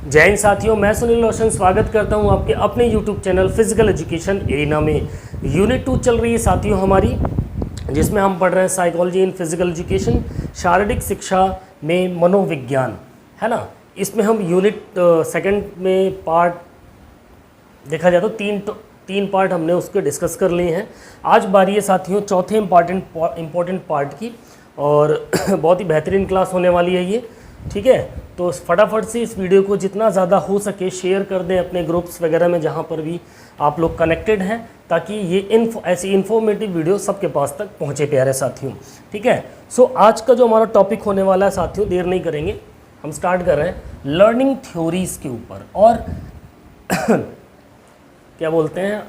जय हिंद साथियों, मैं सुनील रोशन स्वागत करता हूं आपके अपने YouTube channel physical education arena में। यूनिट 2 चल रही है साथियों हमारी, जिसमें हम पढ़ रहे हैं साइकोलॉजी इन फिजिकल एजुकेशन, शारीरिक शिक्षा में मनोविज्ञान, है ना। इसमें हम यूनिट सेकंड में पार्ट देखा जाए तो तीन पार्ट हमने उसके डिस्कस कर लिए हैं। आज बारी है साथियों चौथे इम्पॉर्टेंट पार्ट की, और बहुत ही बेहतरीन क्लास होने वाली है ये, ठीक है। तो फटाफट से इस वीडियो को जितना ज़्यादा हो सके शेयर कर दें अपने ग्रुप्स वगैरह में, जहाँ पर भी आप लोग कनेक्टेड हैं, ताकि ये ऐसी इन्फॉर्मेटिव वीडियो सबके पास तक पहुँचे प्यारे साथियों, ठीक है। सो आज का जो हमारा टॉपिक होने वाला है साथियों, देर नहीं करेंगे, हम स्टार्ट कर रहे हैं लर्निंग थ्योरीज़ के ऊपर। और क्या बोलते हैं,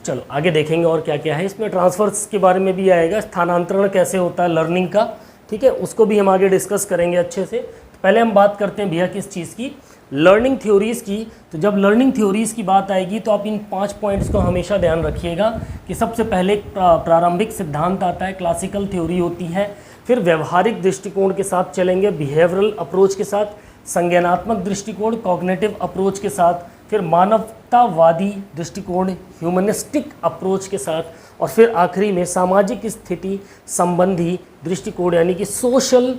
चलो आगे देखेंगे और क्या क्या है इसमें। ट्रांसफर्स के बारे में भी आएगा, स्थानांतरण कैसे होता है लर्निंग का, ठीक है, उसको भी हम आगे डिस्कस करेंगे अच्छे से। तो पहले हम बात करते हैं भैया किस चीज़ की, लर्निंग थ्योरीज़ की। तो जब लर्निंग थ्योरीज़ की बात आएगी तो आप इन 5 पॉइंट्स को हमेशा ध्यान रखिएगा कि सबसे पहले प्रारंभिक सिद्धांत आता है, क्लासिकल थ्योरी होती है, फिर व्यवहारिक दृष्टिकोण के साथ चलेंगे, बिहेवियरल अप्रोच के साथ, संज्ञानात्मक दृष्टिकोण कॉग्निटिव अप्रोच के साथ, फिर मानवतावादी दृष्टिकोण ह्यूमनिस्टिक अप्रोच के साथ, और फिर आखिरी में सामाजिक स्थिति संबंधी दृष्टिकोण यानी कि सोशल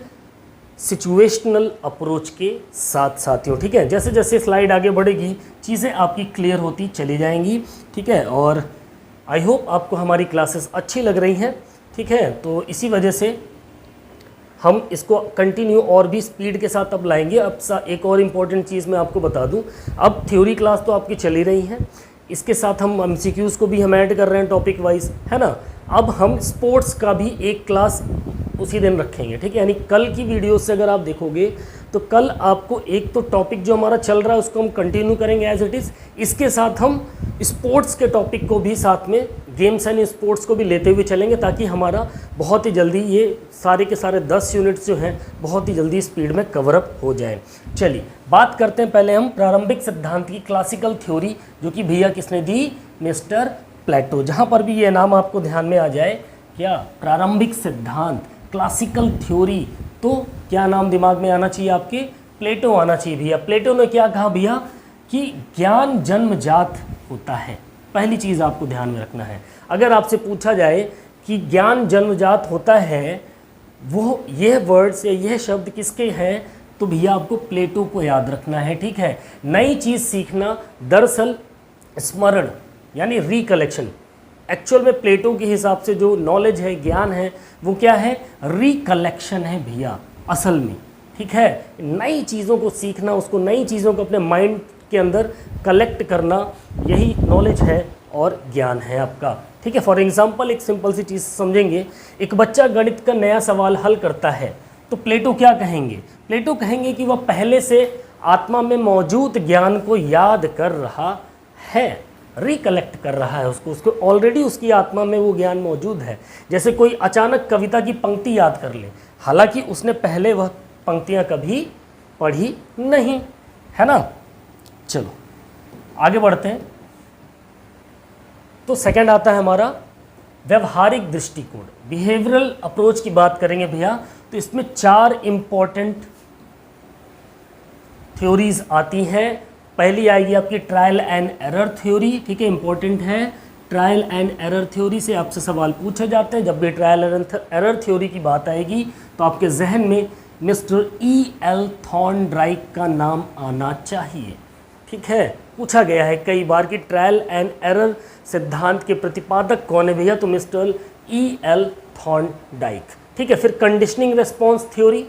सिचुएशनल अप्रोच के साथ साथियों, ठीक है। जैसे जैसे स्लाइड आगे बढ़ेगी चीज़ें आपकी क्लियर होती चली जाएंगी, ठीक है। और आई होप आपको हमारी क्लासेस अच्छी लग रही हैं, ठीक है। तो इसी वजह से हम इसको कंटिन्यू और भी स्पीड के साथ अब लाएंगे। अब एक और इम्पॉर्टेंट चीज़ मैं आपको बता दूं, अब थ्योरी क्लास तो आपकी चली रही है, इसके साथ हम MCQs को भी हम ऐड कर रहे हैं टॉपिक वाइज, है ना। अब हम स्पोर्ट्स का भी एक क्लास उसी दिन रखेंगे, ठीक है। यानी कल की वीडियो से अगर आप देखोगे तो कल आपको एक तो टॉपिक जो हमारा चल रहा है उसको हम कंटिन्यू करेंगे एज इट इज़, इसके साथ हम स्पोर्ट्स के टॉपिक को भी साथ में, गेम्स एंड स्पोर्ट्स को भी लेते हुए चलेंगे, ताकि हमारा बहुत ही जल्दी ये सारे के सारे 10 यूनिट्स जो हैं बहुत ही जल्दी स्पीड में कवर अप हो जाएं। चलिए बात करते हैं पहले हम प्रारंभिक सिद्धांत की, क्लासिकल थ्योरी, जो कि भैया किसने दी, मिस्टर प्लेटो। जहाँ पर भी ये नाम आपको ध्यान में आ जाए, क्या प्रारंभिक सिद्धांत क्लासिकल थ्योरी, तो क्या नाम दिमाग में आना चाहिए आपके, प्लेटो आना चाहिए भैया। प्लेटो ने क्या कहा भैया कि ज्ञान जन्मजात होता है। पहली चीज़ आपको ध्यान में रखना है, अगर आपसे पूछा जाए कि ज्ञान जन्मजात होता है, वो ये वर्ड्स या यह शब्द किसके हैं, तो भैया आपको प्लेटो को याद रखना है, ठीक है। नई चीज़ सीखना दरअसल स्मरण यानी रिकलेक्शन, एक्चुअल में प्लेटो के हिसाब से जो नॉलेज है, ज्ञान है, वो क्या है, रिकलेक्शन है भैया असल में, ठीक है। नई चीज़ों को सीखना, उसको नई चीज़ों को अपने माइंड के अंदर कलेक्ट करना, यही नॉलेज है और ज्ञान है आपका, ठीक है। फॉर एग्जांपल एक सिंपल सी चीज़ समझेंगे, एक बच्चा गणित का नया सवाल हल करता है तो प्लेटो क्या कहेंगे, प्लेटो कहेंगे कि वह पहले से आत्मा में मौजूद ज्ञान को याद कर रहा है, रिकलेक्ट कर रहा है उसको ऑलरेडी उसकी आत्मा में वो ज्ञान मौजूद है। जैसे कोई अचानक कविता की पंक्ति याद कर ले, हालांकि उसने पहले वह पंक्तियां कभी पढ़ी नहीं, है ना। चलो आगे बढ़ते हैं। तो सेकंड आता है हमारा व्यवहारिक दृष्टिकोण, बिहेवियरल अप्रोच की बात करेंगे भैया। तो इसमें 4 इंपॉर्टेंट थ्योरीज आती हैं। पहली आएगी आपकी ट्रायल एंड एरर थ्योरी, ठीक है, इंपॉर्टेंट है। ट्रायल एंड एरर थ्योरी से आपसे सवाल पूछे जाते हैं। जब भी ट्रायल एरर थ्योरी की बात आएगी तो आपके जहन में मिस्टर E.L. थॉर्नडाइक का नाम आना चाहिए, ठीक है। पूछा गया है कई बार कि ट्रायल एंड एरर सिद्धांत के प्रतिपादक कौन है भैया, तो मिस्टर E.L. थॉर्नडाइक, ठीक है। फिर conditioning response theory,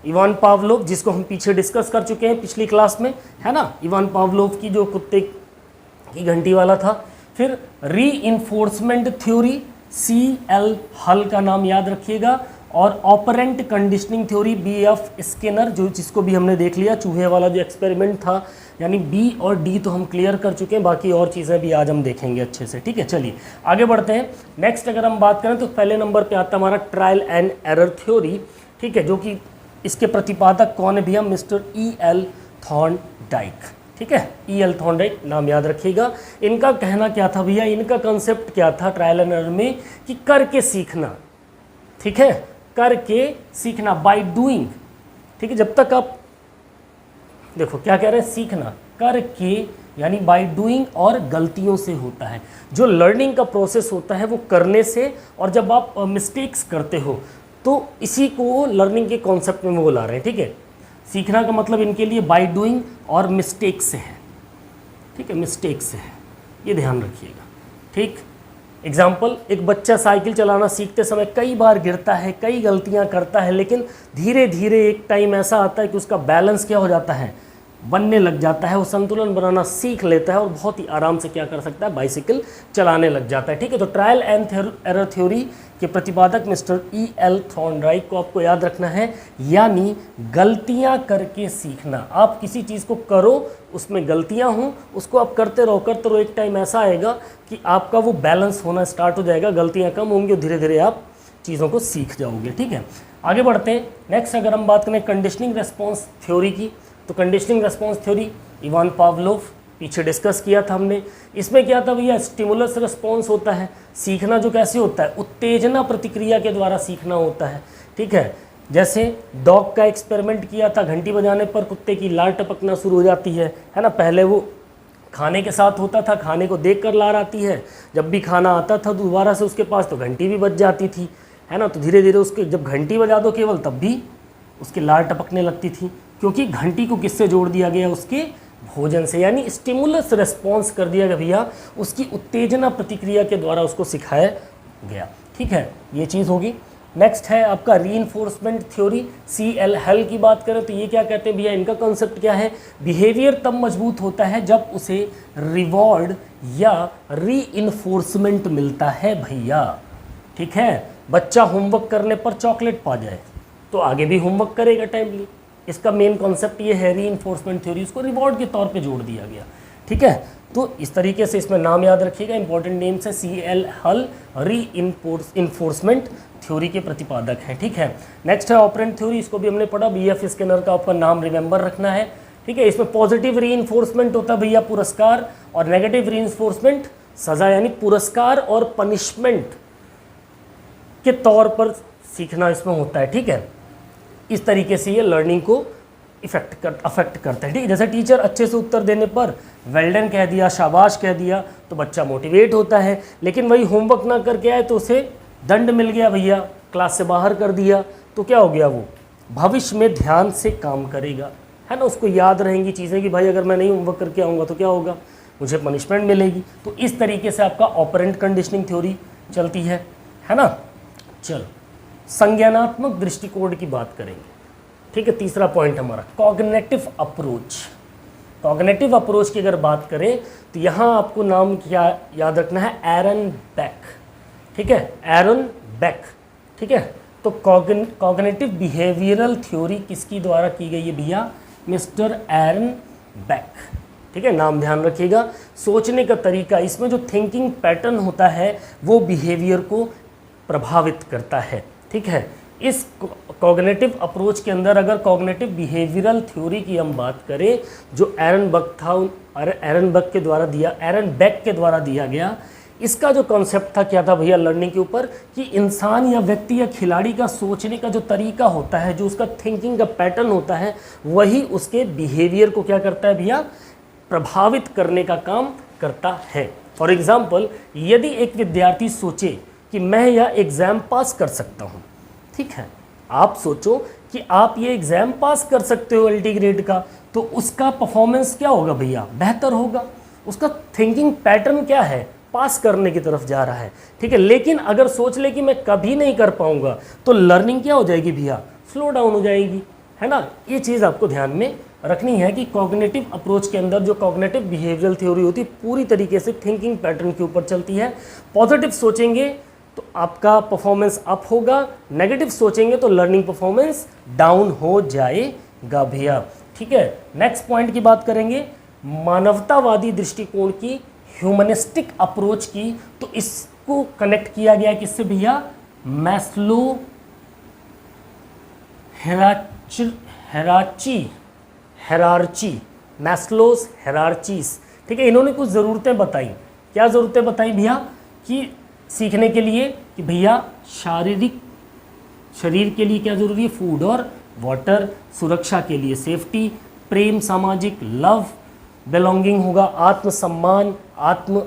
Ivan Pavlov, जिसको हम पीछे डिस्कस कर चुके हैं पिछली क्लास में, है ना। इवान पावलोव की जो कुत्ते की घंटी वाला था। फिर रीइंफोर्समेंट थ्योरी, C.L. हल का नाम याद रखिएगा। और operand conditioning theory, B.F. Skinner, जो जिसको भी हमने देख लिया, चूहे वाला जो एक्सपेरिमेंट था, यानी B और D तो हम क्लियर कर चुके हैं, बाकी और चीज़ें भी आज हम देखेंगे अच्छे से, ठीक है। चलिए आगे बढ़ते हैं। नेक्स्ट अगर हम बात करें तो पहले नंबर पे आता है हमारा ट्रायल एंड एरर थ्योरी, ठीक है, जो कि इसके प्रतिपादक कौन है भैया, मिस्टर E.L. थॉर्नडाइक, ठीक है। E.L. थॉर्नडाइक नाम याद रखिएगा। इनका कहना क्या था भैया, इनका कंसेप्ट क्या था ट्रायल एंड एरर में, कि करके सीखना, ठीक है, करके सीखना, बाय डूइंग, ठीक है, जब तक आप देखो क्या कह रहे हैं, सीखना करके यानी बाय डूइंग और गलतियों से होता है। जो लर्निंग का प्रोसेस होता है वो करने से, और जब आप मिस्टेक्स करते हो तो इसी को लर्निंग के कॉन्सेप्ट में वो ला रहे हैं। ठीक है, सीखना का मतलब इनके लिए बाय डूइंग और मिस्टेक से है। ठीक है, मिस्टेक से है, ये ध्यान रखिएगा। ठीक, एग्जाम्पल, एक बच्चा साइकिल चलाना सीखते समय कई बार गिरता है, कई गलतियां करता है, लेकिन धीरे धीरे एक टाइम ऐसा आता है कि उसका बैलेंस क्या हो जाता है, बनने लग जाता है, वो संतुलन बनाना सीख लेता है और बहुत ही आराम से क्या कर सकता है, बाइसिकल चलाने लग जाता है। ठीक है, तो ट्रायल एंड एरर थ्योरी के प्रतिपादक मिस्टर E.L. थॉर्नडाइक को आपको याद रखना है, यानी गलतियां करके सीखना। आप किसी चीज़ को करो, उसमें गलतियां हों, उसको आप करते रहो, एक टाइम ऐसा आएगा कि आपका वो बैलेंस होना स्टार्ट हो जाएगा, गलतियां कम होंगी और धीरे धीरे आप चीज़ों को सीख जाओगे। ठीक है, आगे बढ़ते हैं। नेक्स्ट अगर हम बात करें कंडीशनिंग रेस्पॉन्स थ्योरी की, तो conditioning response theory Ivan Pavlov, पीछे डिस्कस किया था हमने। इसमें क्या था भैया, स्टिमुलस रिस्पॉन्स होता है। सीखना जो कैसे होता है, उत्तेजना प्रतिक्रिया के द्वारा सीखना होता है। ठीक है, जैसे डॉग का एक्सपेरिमेंट किया था, घंटी बजाने पर कुत्ते की लार टपकना शुरू हो जाती है ना। पहले वो खाने के साथ होता था, खाने को देख कर लार आती है, जब भी खाना आता था दोबारा से उसके पास तो घंटी भी बज जाती थी, है ना। तो धीरे धीरे उसके जब घंटी बजा दो केवल, तब भी उसकी लार टपकने लगती थी, क्योंकि घंटी को किससे जोड़ दिया गया, उसके भोजन से, यानी स्टिमुलस रिस्पॉन्स कर दिया गया भैया, उसकी उत्तेजना प्रतिक्रिया के द्वारा उसको सिखाया गया। ठीक है, ये चीज़ होगी। नेक्स्ट है आपका रीइंफोर्समेंट थ्योरी, C.L. हेल की बात करें तो ये क्या कहते हैं भैया, इनका कॉन्सेप्ट क्या है, बिहेवियर तब मजबूत होता है जब उसे रिवॉर्ड या रीइंफोर्समेंट मिलता है भैया। ठीक है, बच्चा होमवर्क करने पर चॉकलेट पा जाए तो आगे भी होमवर्क करेगा टाइमली। इसका मेन कॉन्सेप्ट ये है रीइंफोर्समेंट थ्योरी, उसको रिवॉर्ड के तौर पे जोड़ दिया गया। ठीक है, तो इस तरीके से इसमें नाम याद रखिएगा, इंपॉर्टेंट नेम्स है। C.L. हल रीइंफोर्समेंट थ्योरी के प्रतिपादक हैं। ठीक है, नेक्स्ट है ऑपरेंट थ्योरी, इसको भी हमने पढ़ा। B.F. स्किनर का आपका नाम रिमेंबर रखना है। ठीक है, इसमें पॉजिटिव रीइंफोर्समेंट होता है भैया, पुरस्कार, और नेगेटिव रीइंफोर्समेंट सजा, यानी पुरस्कार और पनिशमेंट के तौर पर सीखना इसमें होता है। ठीक है, इस तरीके से ये लर्निंग को अफेक्ट करता है। ठीक है, जैसे टीचर अच्छे से उत्तर देने पर वेल डन कह दिया, शाबाश कह दिया, तो बच्चा मोटिवेट होता है। लेकिन वही होमवर्क ना करके आए तो उसे दंड मिल गया भैया, क्लास से बाहर कर दिया, तो क्या हो गया, वो भविष्य में ध्यान से काम करेगा, है ना। उसको याद रहेंगी चीज़ें कि भाई अगर मैं नहीं होमवर्क करके आऊँगा तो क्या होगा, मुझे पनिशमेंट मिलेगी। तो इस तरीके से आपका ऑपरेंट कंडीशनिंग थ्योरी चलती है ना। चलो संज्ञानात्मक दृष्टिकोण की बात करेंगे। ठीक है, तीसरा पॉइंट हमारा कॉग्निटिव अप्रोच। कॉग्निटिव अप्रोच की अगर बात करें तो यहाँ आपको नाम क्या याद रखना है, एरन बेक। ठीक है, एरन बेक। ठीक है, तो कॉग्निटिव बिहेवियरल थ्योरी किसकी द्वारा की गई है भैया, मिस्टर एरन बेक। ठीक है, नाम ध्यान रखिएगा। सोचने का तरीका, इसमें जो थिंकिंग पैटर्न होता है वो बिहेवियर को प्रभावित करता है। ठीक है, इस कॉग्निटिव अप्रोच के अंदर अगर कॉग्निटिव बिहेवियरल थ्योरी की हम बात करें, जो एरन बेक के द्वारा दिया गया, इसका जो कॉन्सेप्ट था क्या था भैया लर्निंग के ऊपर, कि इंसान या व्यक्ति या खिलाड़ी का सोचने का जो तरीका होता है, जो उसका थिंकिंग का पैटर्न होता है, वही उसके बिहेवियर को क्या करता है भैया, प्रभावित करने का काम करता है। फॉर एग्जाम्पल, यदि एक विद्यार्थी सोचे कि मैं यह एग्ज़ाम पास कर सकता हूँ, ठीक है, आप सोचो कि आप ये एग्ज़ाम पास कर सकते हो LT ग्रेड का, तो उसका परफॉर्मेंस क्या होगा भैया, बेहतर होगा। उसका थिंकिंग पैटर्न क्या है, पास करने की तरफ जा रहा है। ठीक है, लेकिन अगर सोच ले कि मैं कभी नहीं कर पाऊंगा, तो लर्निंग क्या हो जाएगी भैया, स्लो डाउन हो जाएगी, है ना। ये चीज़ आपको ध्यान में रखनी है कि कॉग्निटिव अप्रोच के अंदर जो कॉग्निटिव बिहेवियरल थ्योरी होती है, पूरी तरीके से थिंकिंग पैटर्न के ऊपर चलती है। पॉजिटिव सोचेंगे तो आपका परफॉर्मेंस अप होगा, नेगेटिव सोचेंगे तो लर्निंग परफॉर्मेंस डाउन हो जाएगा भैया। ठीक है, नेक्स्ट पॉइंट की बात करेंगे, मानवतावादी दृष्टिकोण की, ह्यूमनिस्टिक अप्रोच की। तो इसको कनेक्ट किया गया किससे भैया, मैस्लो हेरार्ची, मैस्लोस हेरार्चीज। ठीक है, इन्होंने कुछ ज़रूरतें बताई। क्या ज़रूरतें बताई भैया, कि सीखने के लिए कि भैया शरीर के लिए क्या ज़रूरी है, फूड और वाटर, सुरक्षा के लिए सेफ्टी, प्रेम सामाजिक लव, बिलोंगिंग होगा आत्मसम्मान, आत्म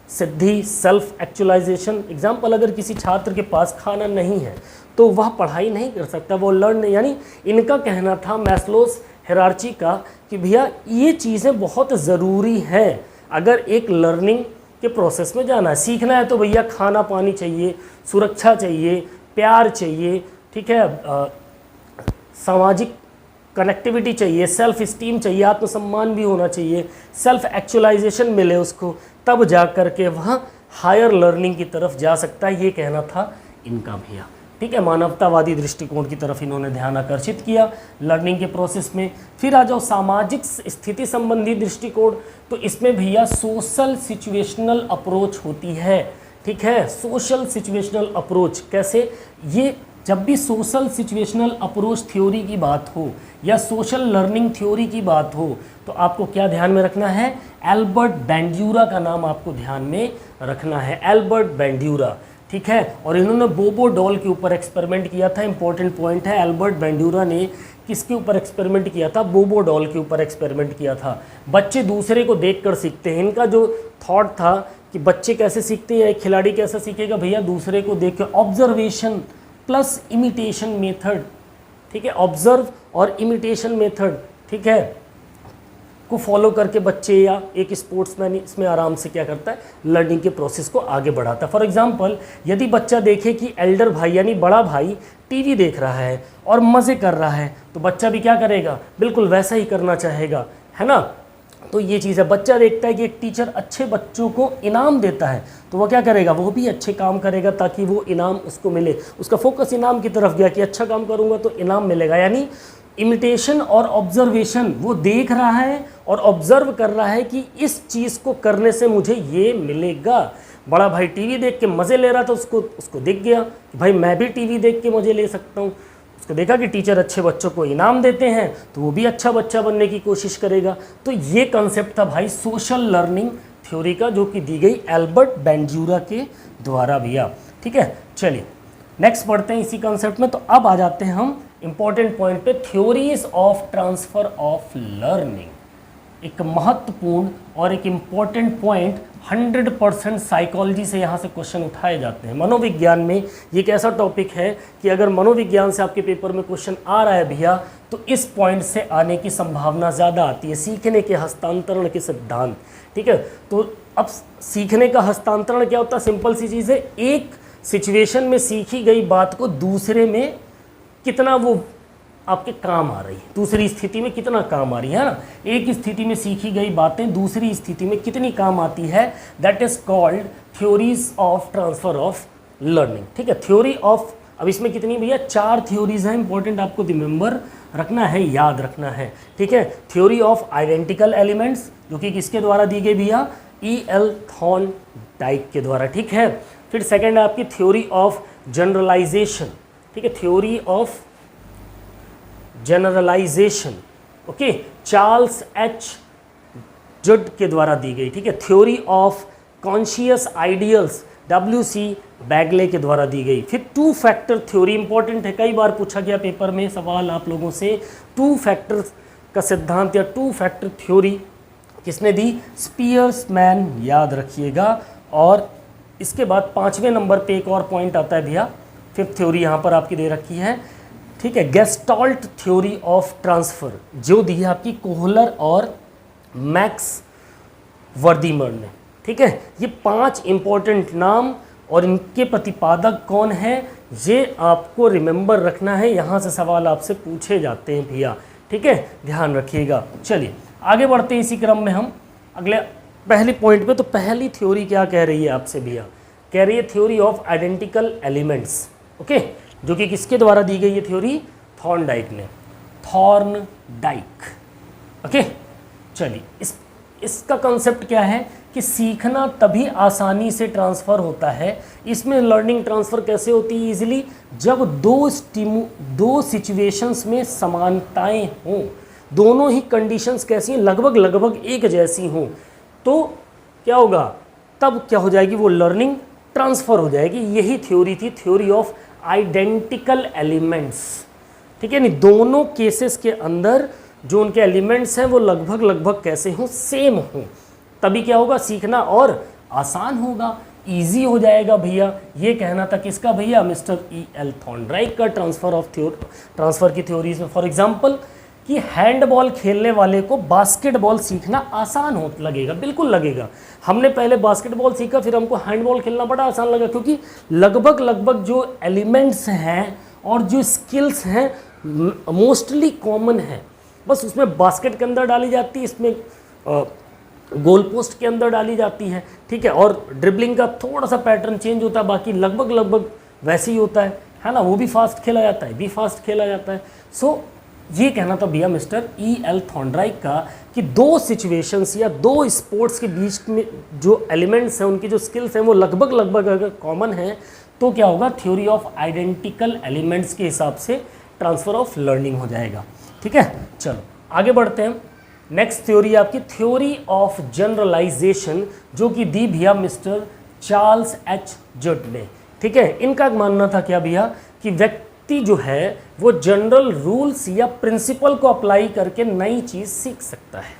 सिद्धि, सेल्फ एक्चुअलाइजेशन। एग्जाम्पल, अगर किसी छात्र के पास खाना नहीं है तो वह पढ़ाई नहीं कर सकता, वो लर्न नहीं, यानी इनका कहना था मैस्लोस हायरार्की का कि भैया ये चीज़ें बहुत ज़रूरी हैं अगर एक लर्निंग के प्रोसेस में जाना है। सीखना है तो भैया खाना पानी चाहिए, सुरक्षा चाहिए, प्यार चाहिए, ठीक है, सामाजिक कनेक्टिविटी चाहिए, सेल्फ इस्टीम चाहिए, आत्मसम्मान भी होना चाहिए, सेल्फ एक्चुअलाइजेशन मिले उसको, तब जा कर के वह हायर लर्निंग की तरफ जा सकता है। ये कहना था इनका भैया, ठीक है। मानवतावादी दृष्टिकोण की तरफ इन्होंने ध्यान आकर्षित किया लर्निंग के प्रोसेस में। फिर आ जाओ सामाजिक स्थिति संबंधी दृष्टिकोण, तो इसमें भैया सोशल सिचुएशनल अप्रोच होती है, ठीक है। सोशल सिचुएशनल अप्रोच कैसे, ये जब भी सोशल सिचुएशनल अप्रोच थ्योरी की बात हो या सोशल लर्निंग थ्योरी की बात हो तो आपको क्या ध्यान में रखना है, एल्बर्ट बैंड्यूरा का नाम आपको ध्यान में रखना है, एल्बर्ट बैंड्यूरा, ठीक है। और इन्होंने बोबो डॉल के ऊपर एक्सपेरिमेंट किया था, इंपॉर्टेंट पॉइंट है, एल्बर्ट बैंड्यूरा ने किसके ऊपर एक्सपेरिमेंट किया था, बोबो डॉल के ऊपर एक्सपेरिमेंट किया था। बच्चे दूसरे को देखकर सीखते हैं, इनका जो थॉट था कि बच्चे कैसे सीखते हैं, एक खिलाड़ी कैसे सीखेगा भैया, दूसरे को देख कर, ऑब्जर्वेशन प्लस इमिटेशन मेथड, ठीक है, ऑब्जर्व और इमिटेशन मेथड, ठीक है, को फॉलो करके बच्चे या एक स्पोर्ट्समैन इसमें आराम से क्या करता है, लर्निंग के प्रोसेस को आगे बढ़ाता है। फॉर एग्जांपल, यदि बच्चा देखे कि एल्डर भाई यानी बड़ा भाई टीवी देख रहा है और मज़े कर रहा है तो बच्चा भी क्या करेगा, बिल्कुल वैसा ही करना चाहेगा, है ना। तो ये चीज़ है, बच्चा देखता है कि एक टीचर अच्छे बच्चों को इनाम देता है तो वो क्या करेगा, वो भी अच्छे काम करेगा ताकि वो इनाम उसको मिले, उसका फोकस इनाम की तरफ गया कि अच्छा काम करूँगा तो इनाम मिलेगा। यानी इमिटेशन और ऑब्जर्वेशन, वो देख रहा है और ऑब्जर्व कर रहा है कि इस चीज़ को करने से मुझे ये मिलेगा। बड़ा भाई टीवी देख के मज़े ले रहा था, उसको दिख गया कि भाई मैं भी टीवी देख के मज़े ले सकता हूँ, उसको देखा कि टीचर अच्छे बच्चों को इनाम देते हैं तो वो भी अच्छा बच्चा बनने की कोशिश करेगा। तो ये कंसेप्ट था भाई सोशल लर्निंग थ्योरी का, जो कि दी गई एल्बर्ट बैंड्यूरा के द्वारा भैया, ठीक है। चलिए नेक्स्ट पढ़ते हैं इसी कंसेप्ट में। तो अब आ जाते हैं हम इंपॉर्टेंट पॉइंट पे, theories of transfer of learning. एक महत्वपूर्ण और एक इम्पॉर्टेंट पॉइंट, 100% साइकोलॉजी से यहाँ से क्वेश्चन उठाए जाते हैं। मनोविज्ञान में ये एक ऐसा टॉपिक है कि अगर मनोविज्ञान से आपके पेपर में क्वेश्चन आ रहा है भैया तो इस पॉइंट से आने की संभावना ज़्यादा आती है, सीखने के हस्तांतरण के सिद्धांत, ठीक है। तो अब सीखने का हस्तांतरण क्या होता है, सिंपल सी चीज़ है, एक सिचुएशन में सीखी गई बात को दूसरे में कितना वो आपके काम आ रही है, दूसरी स्थिति में कितना काम आ रही है ना। एक स्थिति में सीखी गई बातें दूसरी स्थिति में कितनी काम आती है, that is called theories of transfer of learning, ठीक है। थ्योरी ऑफ, अब इसमें कितनी भैया, 4 थ्योरीज हैं, इंपॉर्टेंट आपको रिमेंबर रखना है, याद रखना है, ठीक है। थ्योरी ऑफ आइडेंटिकल एलिमेंट्स, जो कि किसके द्वारा दी गई भैया, E.L. थॉर्नडाइक के द्वारा, ठीक है। फिर सेकेंड है आपकी थ्योरी ऑफ जनरलाइजेशन, ठीक है, theory of generalisation, okay, Charles H Judd के द्वारा दी गई, ठीक है। Theory of conscious ideals, W.C. Bagley के द्वारा दी गई। फिर 2 फैक्टर थ्योरी, इंपॉर्टेंट है, कई बार पूछा गया पेपर में सवाल आप लोगों से, 2 फैक्टर का सिद्धांत या 2 फैक्टर थ्योरी किसने दी, स्पीयर्समैन, याद रखिएगा। और इसके बाद 5वें नंबर पे एक और पॉइंट आता है भैया, 5th थ्योरी यहाँ पर आपकी दे रखी है, ठीक है, गेस्टाल्ट थ्योरी ऑफ ट्रांसफर, जो दी है आपकी कोहलर और मैक्स वर्दीमर ने, ठीक है। ये 5 इंपॉर्टेंट नाम और इनके प्रतिपादक कौन है ये आपको रिमेंबर रखना है, यहाँ से सवाल आपसे पूछे जाते हैं भैया, ठीक है, ध्यान रखिएगा। चलिए आगे बढ़ते हैं इसी क्रम में हम अगले पहले पॉइंट पे। तो पहली थ्योरी क्या कह रही है आपसे भैया, कह रही है theory of identical elements, okay, जो कि किसके द्वारा दी गई है थ्योरी, थॉर्नडाइक ने, थॉर्नडाइक, ओके। चलिए इसका कंसेप्ट क्या है कि सीखना तभी आसानी से ट्रांसफ़र होता है, इसमें लर्निंग ट्रांसफ़र कैसे होती है इजीली, जब दो सिचुएशंस में समानताएं हों, दोनों ही कंडीशंस कैसी हैं, लगभग एक जैसी हों, तो क्या होगा, तब क्या हो जाएगी, वो लर्निंग ट्रांसफ़र हो जाएगी। यही थ्योरी थी, थ्योरी ऑफ आइडेंटिकल एलिमेंट्स, ठीक है नहीं, दोनों केसेस के अंदर जो उनके एलिमेंट्स हैं वो लगभग लगभग कैसे हों, सेम हों, तभी क्या होगा, सीखना और आसान होगा, इजी हो जाएगा भैया। ये कहना था किसका भैया, मिस्टर E.L. थॉर्नडाइक का ट्रांसफर की थ्योरीज में। फॉर एग्जांपल कि हैंडबॉल खेलने वाले को बास्केटबॉल सीखना आसान हो लगेगा, बिल्कुल लगेगा। हमने पहले बास्केटबॉल सीखा, फिर हमको हैंडबॉल खेलना बड़ा आसान लगा, क्योंकि लगभग लगभग जो एलिमेंट्स हैं और जो स्किल्स हैं मोस्टली कॉमन है, बस उसमें बास्केट के अंदर डाली जाती है, इसमें गोल पोस्ट के अंदर डाली जाती है, ठीक है, और ड्रिबलिंग का थोड़ा सा पैटर्न चेंज होता है, बाकी लगभग लगभग वैसे ही होता है ना, वो भी फास्ट खेला जाता है, भी फास्ट खेला जाता है। सो ये कहना था भैया मिस्टर E.L. थॉर्नडाइक का कि दो सिचुएशंस या दो स्पोर्ट्स के बीच में जो एलिमेंट्स हैं, उनकी जो स्किल्स हैं वो लगभग लगभग अगर कॉमन है तो क्या होगा, थ्योरी ऑफ आइडेंटिकल एलिमेंट्स के हिसाब से ट्रांसफर ऑफ लर्निंग हो जाएगा। ठीक है, चलो आगे बढ़ते हैं। नेक्स्ट थ्योरी आपकी थ्योरी ऑफ जनरलाइजेशन, जो कि दी भैया मिस्टर चार्ल्स एच जट ने। ठीक है, इनका मानना था क्या भैया कि व्यक्ति जो है वो जनरल रूल्स या प्रिंसिपल को अप्लाई करके नई चीज़ सीख सकता है।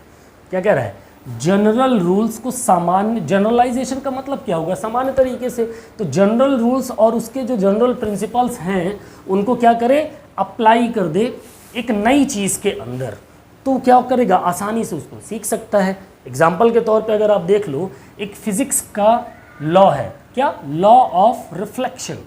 क्या कह रहा है, जनरल रूल्स को सामान्य, जनरलाइजेशन का मतलब क्या होगा, सामान्य तरीके से, तो जनरल रूल्स और उसके जो जनरल प्रिंसिपल्स हैं उनको क्या करे, अप्लाई कर दे एक नई चीज़ के अंदर, तो क्या करेगा, आसानी से उसको सीख सकता है। एग्जाम्पल के तौर पे अगर आप देख लो, एक फिजिक्स का लॉ है, क्या, लॉ ऑफ रिफ्लेक्शन।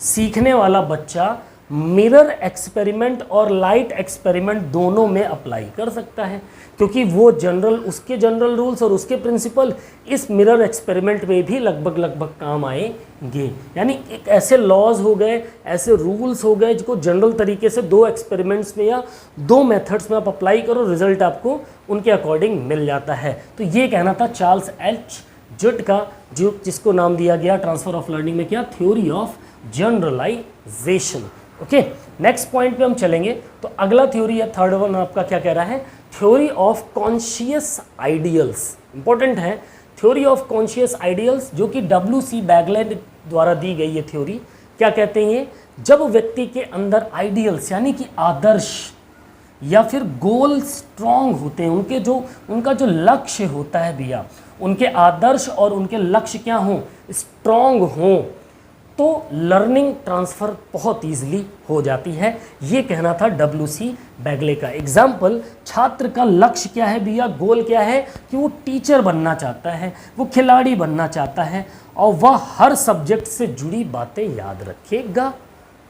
सीखने वाला बच्चा मिरर एक्सपेरिमेंट और लाइट एक्सपेरिमेंट दोनों में अप्लाई कर सकता है, क्योंकि वो जनरल, उसके जनरल रूल्स और उसके प्रिंसिपल इस मिरर एक्सपेरिमेंट में भी लगभग लगभग काम आएंगे। यानी एक ऐसे लॉज हो गए, ऐसे रूल्स हो गए जिसको जनरल तरीके से दो एक्सपेरिमेंट्स में या दो मेथड्स में आप अप्लाई करो, रिजल्ट आपको उनके अकॉर्डिंग मिल जाता है। तो ये कहना था चार्ल्स एच जट का, जो जिसको नाम दिया गया ट्रांसफर ऑफ लर्निंग में क्या, theory of generalisation. Okay, next point पे हम चलेंगे। तो अगला थ्योरी है, थर्ड वन आपका क्या कह रहा है, theory of conscious ideals. Important है, थ्योरी ऑफ कॉन्शियस आइडियल्स, जो कि W.C. बैगले द्वारा दी गई है थ्योरी। क्या कहते हैं ये, जब व्यक्ति के अंदर आइडियल्स यानी कि आदर्श या फिर गोल स्ट्रॉन्ग होते हैं, उनका जो लक्ष्य होता है भैया, उनके आदर्श और उनके लक्ष्य क्या हों, स्ट्रॉन्ग हों, तो लर्निंग ट्रांसफ़र बहुत ईजिली हो जाती है। ये कहना था W.C. बैगले का। एग्जाम्पल, छात्र का लक्ष्य क्या है भैया, गोल क्या है कि वो टीचर बनना चाहता है, वो खिलाड़ी बनना चाहता है, और वह हर सब्जेक्ट से जुड़ी बातें याद रखेगा।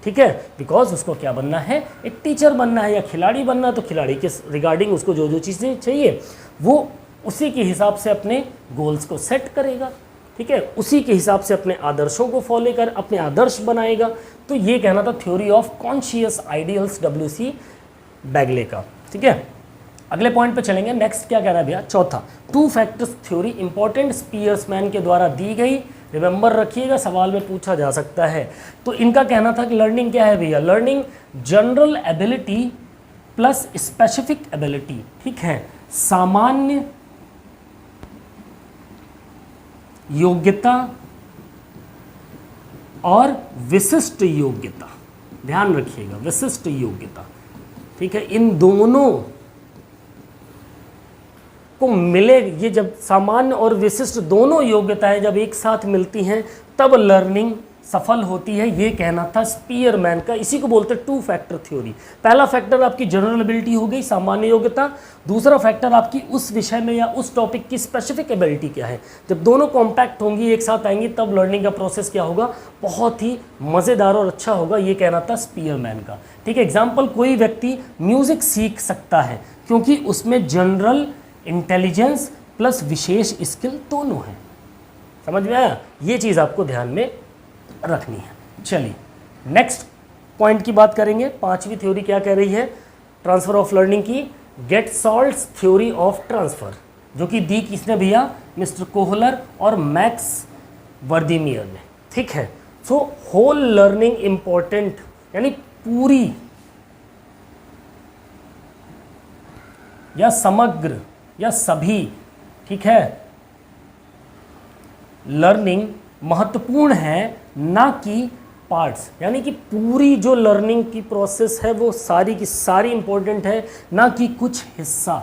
ठीक है, बिकॉज उसको क्या बनना है, एक टीचर बनना है या खिलाड़ी बनना है, तो खिलाड़ी के रिगार्डिंग उसको जो जो चीज़ें चाहिए वो उसी के हिसाब से अपने गोल्स को सेट करेगा। ठीक है, उसी के हिसाब से अपने आदर्शों को फॉलो कर अपने आदर्श बनाएगा। तो ये कहना था theory of conscious ideals W.C. बैगले का। ठीक है, अगले पॉइंट पे चलेंगे। नेक्स्ट क्या कह रहा है भैया, चौथा, टू फैक्टर्स थ्योरी, इंपॉर्टेंट, स्पीयर्समैन के द्वारा दी गई, रिमेंबर रखिएगा, सवाल में पूछा जा सकता है। तो इनका कहना था कि लर्निंग क्या है भैया, learning general ability plus specific ability. ठीक है, सामान्य योग्यता और विशिष्ट योग्यता, ध्यान रखिएगा, विशिष्ट योग्यता। ठीक है, इन दोनों को मिले, ये जब सामान्य और विशिष्ट दोनों योग्यताएं जब एक साथ मिलती हैं तब लर्निंग सफल होती है। ये कहना था स्पीयरमैन का। इसी को बोलते हैं टू फैक्टर थ्योरी। पहला फैक्टर आपकी जनरल एबिलिटी हो गई, सामान्य योग्यता। दूसरा फैक्टर आपकी उस विषय में या उस टॉपिक की स्पेसिफिक एबिलिटी क्या है। जब दोनों कॉम्पैक्ट होंगी, एक साथ आएंगी, तब लर्निंग का प्रोसेस क्या होगा, बहुत ही मज़ेदार और अच्छा होगा। ये कहना था स्पीयरमैन का। ठीक है, एग्जाम्पल, कोई व्यक्ति म्यूज़िक सीख सकता है क्योंकि उसमें जनरल इंटेलिजेंस प्लस विशेष स्किल दोनों हैं। समझ में आया, ये चीज़ आपको ध्यान में रखनी है। चलिए नेक्स्ट पॉइंट की बात करेंगे। पांचवी थ्योरी क्या कह रही है ट्रांसफर ऑफ लर्निंग की, गेटसॉल्ट्स थ्योरी ऑफ ट्रांसफर, जो कि दी किसने भैया, मिस्टर कोहलर और मैक्स वर्दीमियर ने। ठीक है, सो होल लर्निंग इंपॉर्टेंट, यानी पूरी या समग्र या सभी, ठीक है, लर्निंग महत्वपूर्ण है, ना कि पार्ट्स, यानी कि पूरी जो लर्निंग की प्रोसेस है वो सारी की सारी इंपॉर्टेंट है, ना कि कुछ हिस्सा।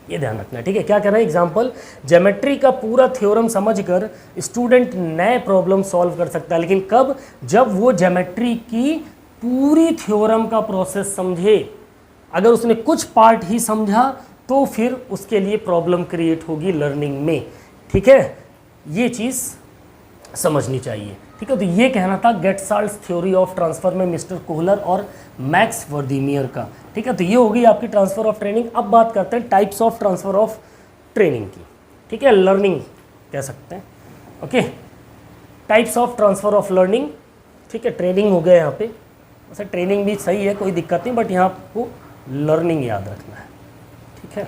ये ध्यान रखना है, ठीक है। क्या कह रहा है एग्जाम्पल, ज्योमेट्री का पूरा थ्योरम समझकर स्टूडेंट नए प्रॉब्लम सॉल्व कर सकता है, लेकिन कब, जब वो ज्योमेट्री की पूरी थ्योरम का प्रोसेस समझे। अगर उसने कुछ पार्ट ही समझा तो फिर उसके लिए प्रॉब्लम क्रिएट होगी लर्निंग में, ठीक है। ये चीज़ समझनी चाहिए, ठीक है। तो ये कहना था गेटसाल्ट्स थ्योरी ऑफ ट्रांसफर में मिस्टर कोहलर और मैक्स वर्दीमियर का, ठीक है। तो ये हो गई आपकी ट्रांसफर ऑफ ट्रेनिंग। अब बात करते हैं types of transfer of training की, ठीक है, लर्निंग कह सकते हैं, okay. Types of transfer of learning, ठीक है। ट्रेनिंग हो गया यहाँ पे, वैसे ट्रेनिंग भी सही है, कोई दिक्कत नहीं, बट यहाँ आपको लर्निंग याद रखना है, ठीक है।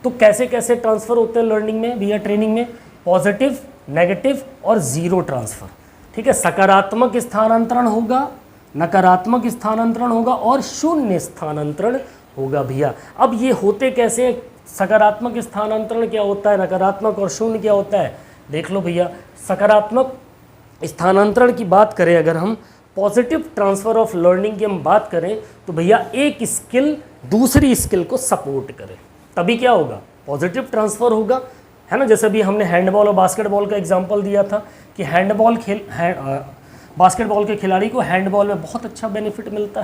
तो कैसे कैसे ट्रांसफ़र होते हैं लर्निंग में भैया, ट्रेनिंग में, पॉजिटिव, नेगेटिव और ज़ीरो ट्रांसफ़र, ठीक है। सकारात्मक स्थानांतरण होगा, नकारात्मक स्थानांतरण होगा और शून्य स्थानांतरण होगा भैया। अब ये होते कैसे हैं, सकारात्मक स्थानांतरण क्या होता है, नकारात्मक और शून्य क्या होता है, देख लो भैया। सकारात्मक स्थानांतरण की बात करें, अगर हम पॉजिटिव ट्रांसफ़र ऑफ लर्निंग की हम बात करें, तो भैया एक स्किल दूसरी स्किल को सपोर्ट करे, तभी क्या होगा, पॉजिटिव ट्रांसफ़र होगा, है ना। जैसे अभी हमने हैंडबॉल और बास्केटबॉल का एग्जांपल दिया था कि बास्केटबॉल के खिलाड़ी को हैंडबॉल में बहुत अच्छा बेनिफिट मिलता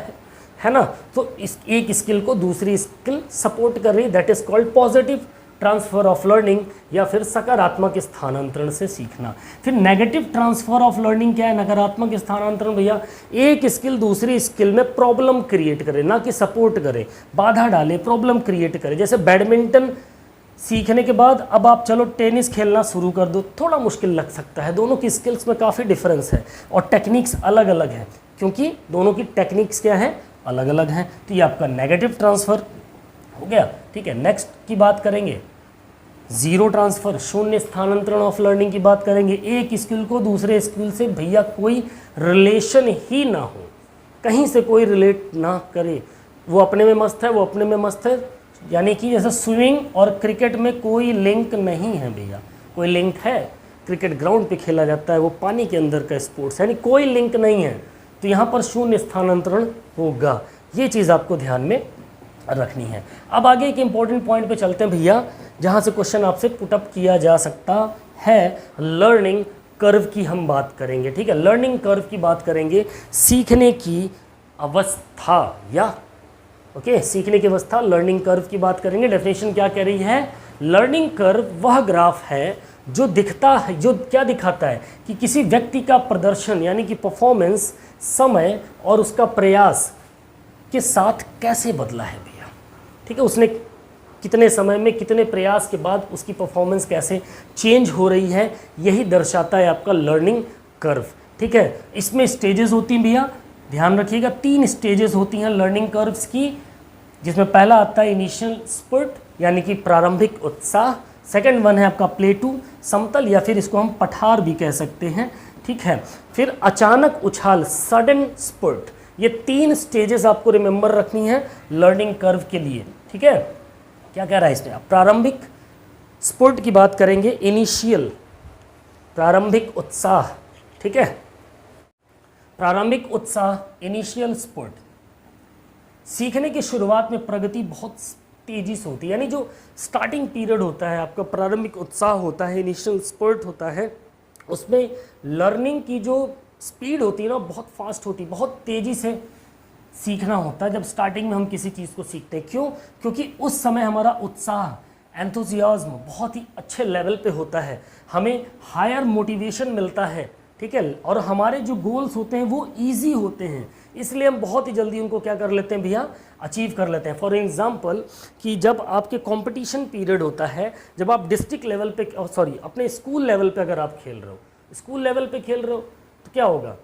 है ना। तो इस एक स्किल को दूसरी स्किल सपोर्ट कर रही, that is called positive transfer of learning, या फिर सकारात्मक स्थानांतरण से सीखना। फिर नेगेटिव ट्रांसफ़र ऑफ लर्निंग क्या है, नकारात्मक स्थानांतरण भैया, एक स्किल दूसरी स्किल में प्रॉब्लम क्रिएट करे, ना कि सपोर्ट करे, बाधा डाले, प्रॉब्लम क्रिएट करे। जैसे बैडमिंटन सीखने के बाद अब आप चलो टेनिस खेलना शुरू कर दो, थोड़ा मुश्किल लग सकता है, दोनों की स्किल्स में काफ़ी डिफरेंस है और टेक्निक्स अलग अलग हैं, क्योंकि दोनों की टेक्निक्स क्या है, अलग अलग हैं। तो ये आपका नेगेटिव ट्रांसफ़र हो गया, ठीक है। नेक्स्ट की बात करेंगे, ज़ीरो ट्रांसफ़र, शून्य स्थानांतरण ऑफ लर्निंग की बात करेंगे। एक स्किल को दूसरे स्किल से भैया कोई रिलेशन ही ना हो, कहीं से कोई रिलेट ना करे, वो अपने में मस्त है, वो अपने में मस्त है, यानी कि जैसे स्विमिंग और क्रिकेट में कोई लिंक नहीं है भैया, कोई लिंक है, क्रिकेट ग्राउंड पे खेला जाता है, वो पानी के अंदर का स्पोर्ट्स, यानी कोई लिंक नहीं है, तो यहाँ पर शून्य स्थानांतरण होगा। ये चीज़ आपको ध्यान में रखनी है। अब आगे एक इंपॉर्टेंट पॉइंट पे चलते हैं भैया, जहाँ से क्वेश्चन आपसे पुटअप किया जा सकता है। लर्निंग कर्व की हम बात करेंगे, ठीक है। लर्निंग कर्व की बात करेंगे, सीखने की अवस्था, या ओके, सीखने की अवस्था, लर्निंग कर्व की बात करेंगे। डेफिनेशन क्या कह रही है, लर्निंग कर्व वह ग्राफ है जो दिखता है, जो क्या दिखाता है कि किसी व्यक्ति का प्रदर्शन यानी कि परफॉर्मेंस समय और उसका प्रयास के साथ कैसे बदला है भैया, ठीक है। उसने कितने समय में, कितने प्रयास के बाद उसकी परफॉर्मेंस कैसे चेंज हो रही है, यही दर्शाता है आपका लर्निंग कर्व, ठीक है। इसमें स्टेजेस होती हैं भैया, ध्यान रखिएगा, 3 स्टेजेस होती हैं लर्निंग कर्व्स की, जिसमें पहला आता है इनिशियल स्पर्ट यानी कि प्रारंभिक उत्साह, सेकंड वन है आपका प्लेटू, समतल, या फिर इसको हम पठार भी कह सकते हैं, ठीक है। फिर अचानक उछाल, सडन स्पर्ट। ये 3 स्टेजेस आपको रिमेंबर रखनी है लर्निंग कर्व के लिए, ठीक है। क्या कह रहा है इसमें, प्रारंभिक स्पर्ट की बात करेंगे, इनिशियल, प्रारंभिक उत्साह, ठीक है, प्रारंभिक उत्साह, इनिशियल स्पर्ट। सीखने की शुरुआत में प्रगति बहुत तेजी से होती है, यानी जो स्टार्टिंग पीरियड होता है आपका, प्रारंभिक उत्साह होता है, इनिशियल स्पर्ट होता है, उसमें लर्निंग की जो स्पीड होती है ना, बहुत फास्ट होती है, बहुत तेज़ी से सीखना होता है जब स्टार्टिंग में हम किसी चीज़ को सीखते हैं। क्यों, क्योंकि उस समय हमारा उत्साह, एंथुजियाज्म बहुत ही अच्छे लेवल पे होता है, हमें हायर मोटिवेशन मिलता है, ठीक है, और हमारे जो गोल्स होते हैं वो इजी होते हैं, इसलिए हम बहुत ही जल्दी उनको क्या कर लेते हैं भैया, अचीव कर लेते हैं। फॉर एग्जांपल कि जब आपके कंपटीशन पीरियड होता है, जब आप डिस्ट्रिक्ट लेवल पे, सॉरी अपने स्कूल लेवल पे अगर आप खेल रहे हो, स्कूल लेवल पे खेल रहे हो, तो क्या होगा,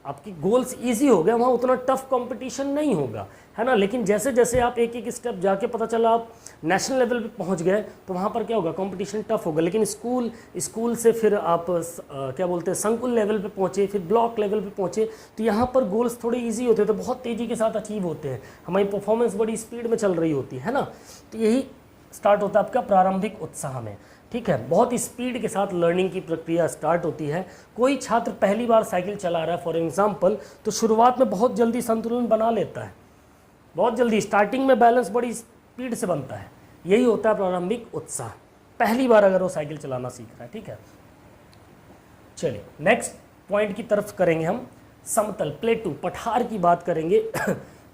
आपकी गोल्स इजी हो गए, वहाँ उतना टफ कंपटीशन नहीं होगा, है ना। लेकिन जैसे जैसे आप एक एक स्टेप जाके पता चला आप नेशनल लेवल पे पहुँच गए, तो वहाँ पर क्या होगा, कंपटीशन टफ होगा। लेकिन स्कूल से फिर आप क्या बोलते हैं, संकुल लेवल पे पहुँचे, फिर ब्लॉक लेवल पे पहुँचे, तो यहाँ पर गोल्स थोड़े ईजी होते हैं, तो बहुत तेज़ी के साथ अचीव होते हैं, हमारी परफॉर्मेंस बड़ी स्पीड में चल रही होती है ना। तो यही स्टार्ट होता है आपका प्रारंभिक उत्साह में। ठीक है, बहुत स्पीड के साथ लर्निंग की प्रक्रिया स्टार्ट होती है। कोई छात्र पहली बार साइकिल चला रहा है फॉर एग्जांपल, तो शुरुआत में बहुत जल्दी संतुलन बना लेता है, बहुत जल्दी स्टार्टिंग में बैलेंस बड़ी स्पीड से बनता है। यही होता है प्रारंभिक उत्साह, पहली बार अगर वो साइकिल चलाना सीख रहा है। ठीक है, चलिए नेक्स्ट पॉइंट की तरफ करेंगे हम। समतल प्लेटू पठार की बात करेंगे।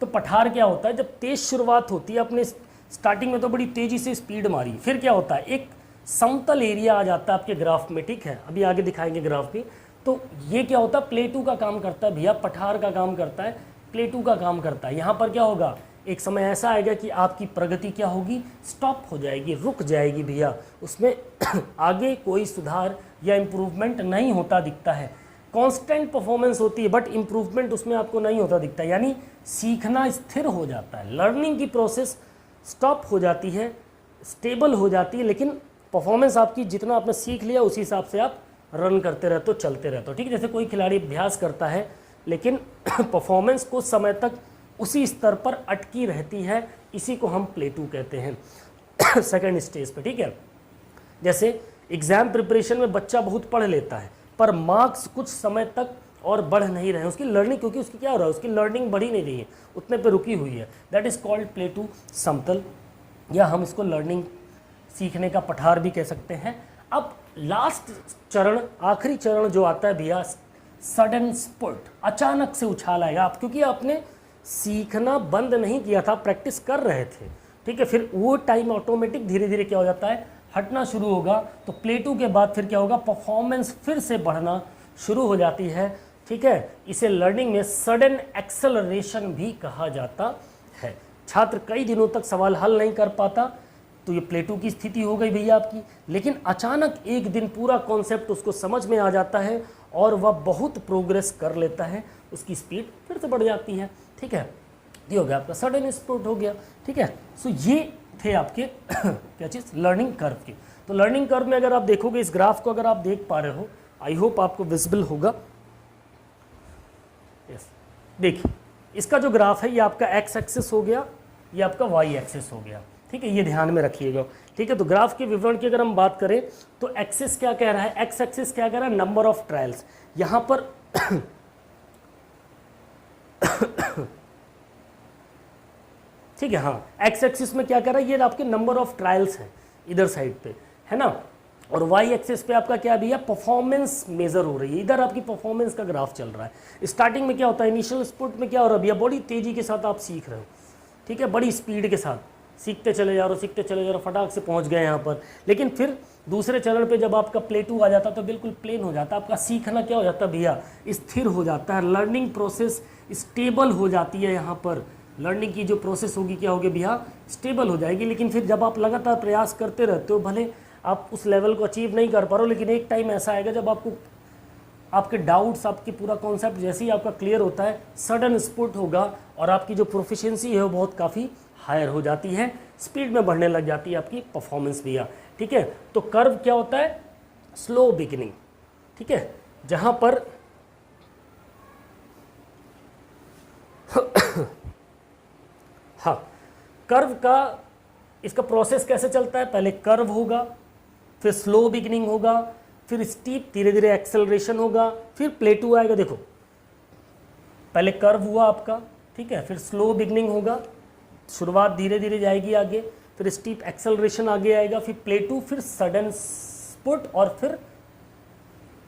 तो पठार क्या होता है, जब तेज शुरुआत होती है, अपने स्टार्टिंग में तो बड़ी तेजी से स्पीड मारी, फिर क्या होता है एक समतल एरिया आ जाता है आपके ग्राफ में। ठीक है, अभी आगे दिखाएंगे ग्राफ भी। तो ये क्या होता है, प्लेटू का काम करता है भैया, पठार का काम करता है, प्लेटू का काम करता है। यहाँ पर क्या होगा, एक समय ऐसा आएगा कि आपकी प्रगति क्या होगी, स्टॉप हो जाएगी, रुक जाएगी भैया, उसमें आगे कोई सुधार या इम्प्रूवमेंट नहीं होता दिखता है। कांस्टेंट परफॉर्मेंस होती है बट इम्प्रूवमेंट उसमें आपको नहीं होता दिखता है, यानी सीखना स्थिर हो जाता है, लर्निंग की प्रोसेस स्टॉप हो जाती है, स्टेबल हो जाती है, लेकिन परफॉर्मेंस आपकी जितना आपने सीख लिया उसी हिसाब से आप रन करते रहते हो, चलते रहते हो। ठीक है, जैसे कोई खिलाड़ी अभ्यास करता है लेकिन परफॉर्मेंस कुछ समय तक उसी स्तर पर अटकी रहती है, इसी को हम प्लेटू कहते हैं सेकंड स्टेज पे। ठीक है, जैसे एग्जाम प्रिपरेशन में बच्चा बहुत पढ़ लेता है पर मार्क्स कुछ समय तक और बढ़ नहीं रहे हैं, उसकी लर्निंग, क्योंकि उसकी क्या हो रहा है, उसकी लर्निंग बढ़ी नहीं रही है, उतने पे रुकी हुई है। दैट इज़ कॉल्ड प्लेटू समतल, या हम इसको लर्निंग सीखने का पठार भी कह सकते हैं। अब लास्ट चरण, आखिरी चरण जो आता है भैया, सडन स्पॉट, अचानक से उछाल आएगा। आप क्योंकि आपने सीखना बंद नहीं किया था, प्रैक्टिस कर रहे थे। ठीक है, फिर वो टाइम ऑटोमेटिक धीरे धीरे क्या हो जाता है, हटना शुरू होगा। तो प्लेटू के बाद फिर क्या होगा, परफॉर्मेंस फिर से बढ़ना शुरू हो जाती है। ठीक है, इसे लर्निंग में सडन एक्सेलरेशन भी कहा जाता है। छात्र कई दिनों तक सवाल हल नहीं कर पाता, तो ये प्लेटू की स्थिति हो गई भैया आपकी। लेकिन अचानक एक दिन पूरा कॉन्सेप्ट उसको समझ में आ जाता है और वह बहुत प्रोग्रेस कर लेता है, उसकी स्पीड फिर से बढ़ जाती है। ठीक है, ये हो गया आपका सडन स्पॉट हो गया। ठीक है, सो ये थे आपके क्या चीज़, लर्निंग कर्व की। तो लर्निंग कर्व में अगर आप देखोगे इस ग्राफ को, अगर आप देख पा रहे हो, आई होप आपको विजिबल होगा। यस, देखिए इसका जो ग्राफ है ये आपका एक्स एक्सिस हो गया, ये आपका वाई एक्सिस हो गया। ठीक है, ये ध्यान में रखिएगा। ठीक है, तो ग्राफ के विवरण की अगर हम बात करें तो एक्सिस क्या कह रहा है, एक्स एक्सिस क्या कह रहा है, नंबर ऑफ ट्रायल्स। यहाँ पर ठीक है, हाँ, एक्स एक्सिस में क्या कर रहा है, ये आपके नंबर ऑफ ट्रायल्स हैं इधर साइड पे, है ना। और वाई एक्सिस पे आपका क्या भी है, परफॉर्मेंस मेजर हो रही है, इधर आपकी परफॉर्मेंस का ग्राफ चल रहा है। स्टार्टिंग में क्या होता है, इनिशियल स्पॉट में क्या हो रहा है भैया, बड़ी तेजी के साथ आप सीख रहे हो। ठीक है, बड़ी स्पीड के साथ सीखते चले जा रहे हो, सीखते चले जा रहे हो, फटाक से पहुंच गए यहाँ पर। लेकिन फिर दूसरे चरण पे जब आपका प्लेटू आ जाता तो बिल्कुल प्लेन हो जाता, आपका सीखना क्या हो जाता भैया, स्थिर हो जाता है, लर्निंग प्रोसेस स्टेबल हो जाती है। यहाँ पर लर्निंग की जो प्रोसेस होगी क्या होगी भैया, स्टेबल हो जाएगी। लेकिन फिर जब आप लगातार प्रयास करते रहते हो, भले आप उस लेवल को अचीव नहीं कर पा रहे हो, लेकिन एक टाइम ऐसा आएगा जब आपको आपके डाउट्स, आपके पूरा कॉन्सेप्ट जैसे ही आपका क्लियर होता है, सडन स्पॉट होगा और आपकी जो प्रोफिशिएंसी है वो बहुत काफ़ी हायर हो जाती है, स्पीड में बढ़ने लग जाती है आपकी परफॉर्मेंस भैया। ठीक है, तो कर्व क्या होता है, स्लो बिगिनिंग। ठीक है, जहाँ पर हाँ, कर्व का इसका प्रोसेस कैसे चलता है, पहले कर्व होगा, फिर स्लो बिगिनिंग होगा, फिर स्टीप धीरे धीरे एक्सेलरेशन होगा, फिर प्लेटू आएगा। देखो पहले कर्व हुआ आपका, ठीक है, फिर स्लो बिगिनिंग होगा, शुरुआत धीरे धीरे जाएगी आगे, फिर स्टीप एक्सेलरेशन आगे आएगा, फिर प्लेटू, फिर सडन स्पॉट और फिर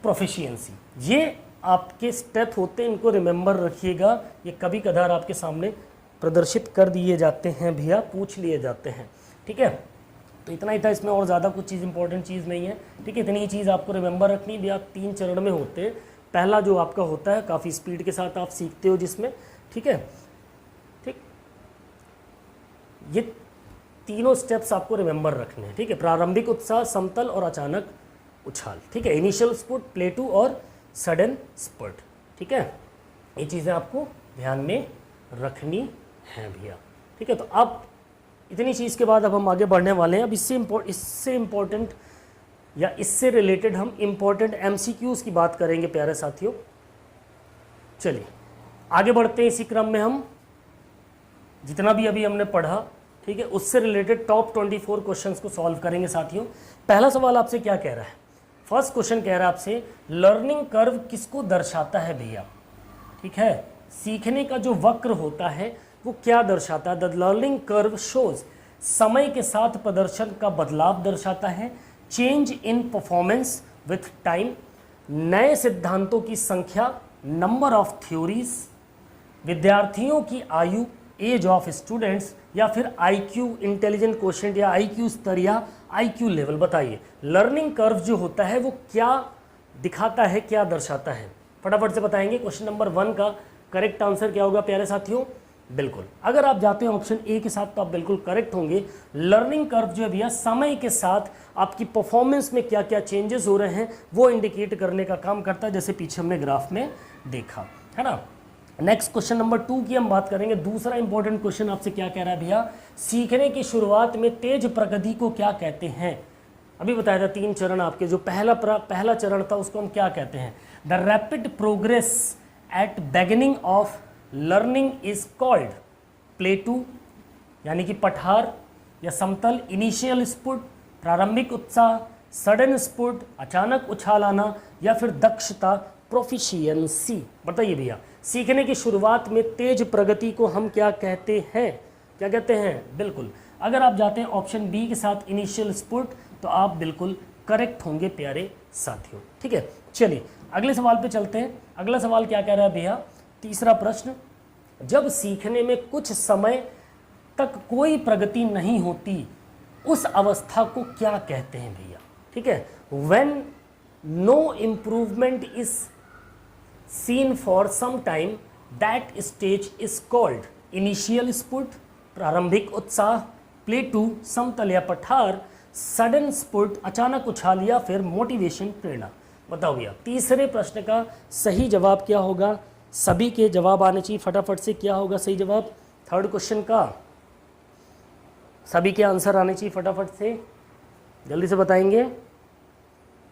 प्रोफिशिएंसी। ये आपके स्टेप होते हैं, इनको रिमेंबर रखिएगा। ये कभी कभार आपके सामने प्रदर्शित कर दिए जाते हैं भैया, पूछ लिए जाते हैं। ठीक है, तो इतना ही था, इसमें और ज़्यादा कुछ चीज़ इंपॉर्टेंट चीज़ नहीं है। ठीक है, इतनी ही चीज़ आपको रिमेंबर रखनी भैया। 3 चरण में होते हैं। पहला जो आपका होता है काफ़ी स्पीड के साथ आप सीखते हो जिसमें, ठीक है, ठीक, ये तीनों स्टेप्स आपको रिमेंबर रखने हैं। ठीक है, प्रारंभिक उत्साह, समतल और अचानक उछाल। ठीक है, इनिशियल स्पॉट, प्लेटू और सडन स्पॉट। ठीक है, ये चीज़ें आपको ध्यान में रखनी है भैया। ठीक है, तो अब इतनी चीज़ के बाद अब हम आगे बढ़ने वाले हैं। अब इससे इम्पोर्टेंट या इससे रिलेटेड हम इम्पोर्टेंट MCQs की बात करेंगे प्यारे साथियों। चलिए आगे बढ़ते हैं। इसी क्रम में हम जितना भी अभी हमने पढ़ा ठीक है, उससे रिलेटेड टॉप 24 क्वेश्चंस को सॉल्व करेंगे साथियों। पहला सवाल आपसे क्या कह रहा है, फर्स्ट क्वेश्चन कह रहा है आपसे लर्निंग कर्व किसको दर्शाता है भैया, ठीक है, सीखने का जो वक्र होता है वो क्या दर्शाता है। द लर्निंग कर्व शोज, समय के साथ प्रदर्शन का बदलाव दर्शाता है, change in performance with time, नए सिद्धांतों की संख्या, नंबर ऑफ थ्योरीज, विद्यार्थियों की आयु, एज ऑफ स्टूडेंट्स, या फिर आईक्यू इंटेलिजेंट क्वोशिएंट या आईक्यू स्तर या आईक्यू लेवल। बताइए लर्निंग कर्व जो होता है वो क्या दिखाता है, क्या दर्शाता है, फटाफट से बताएंगे। क्वेश्चन नंबर 1 का करेक्ट आंसर क्या होगा प्यारे साथियों, बिल्कुल अगर आप जाते हैं ऑप्शन ए के साथ तो आप बिल्कुल करेक्ट होंगे। लर्निंग कर्व जो है भैया समय के साथ आपकी परफॉर्मेंस में क्या क्या चेंजेस हो रहे हैं वो इंडिकेट करने का काम करता है, जैसे पीछे हमने ग्राफ में देखा है ना। नेक्स्ट क्वेश्चन नंबर 2 की हम बात करेंगे। दूसरा इंपॉर्टेंट क्वेश्चन आपसे क्या कह रहा है भैया, सीखने की शुरुआत में तेज प्रगति को क्या कहते हैं। अभी बताया था 3 चरण आपके, जो पहला चरण था उसको हम क्या कहते हैं, the rapid progress at beginning of learning is called प्लेटू यानी कि पठार या समतल, इनिशियल स्फुट प्रारंभिक उत्साह, सडन स्फुट अचानक उछाल आना, या फिर दक्षता प्रोफिशिएंसी। बताइए भैया सीखने की शुरुआत में तेज प्रगति को हम क्या कहते हैं, क्या कहते हैं, बिल्कुल अगर आप जाते हैं ऑप्शन बी के साथ इनिशियल स्फुट तो आप बिल्कुल करेक्ट होंगे प्यारे साथियों, ठीक है। चलिए अगले सवाल पे चलते हैं। अगला सवाल क्या कह रहा है भैया, तीसरा प्रश्न, जब सीखने में कुछ समय तक कोई प्रगति नहीं होती उस अवस्था को क्या कहते हैं भैया, ठीक है। When no improvement is seen for some time that stage is called initial spurt प्रारंभिक उत्साह, प्लेटू समतल या पठार, सडन स्फुट अचानक उछाल, या फिर मोटिवेशन प्रेरणा। बताओ भैया तीसरे प्रश्न का सही जवाब क्या होगा, सभी के जवाब आने चाहिए फटाफट से, क्या होगा सही जवाब। थर्ड क्वेश्चन का सभी के आंसर आने चाहिए फटाफट से, जल्दी से बताएंगे।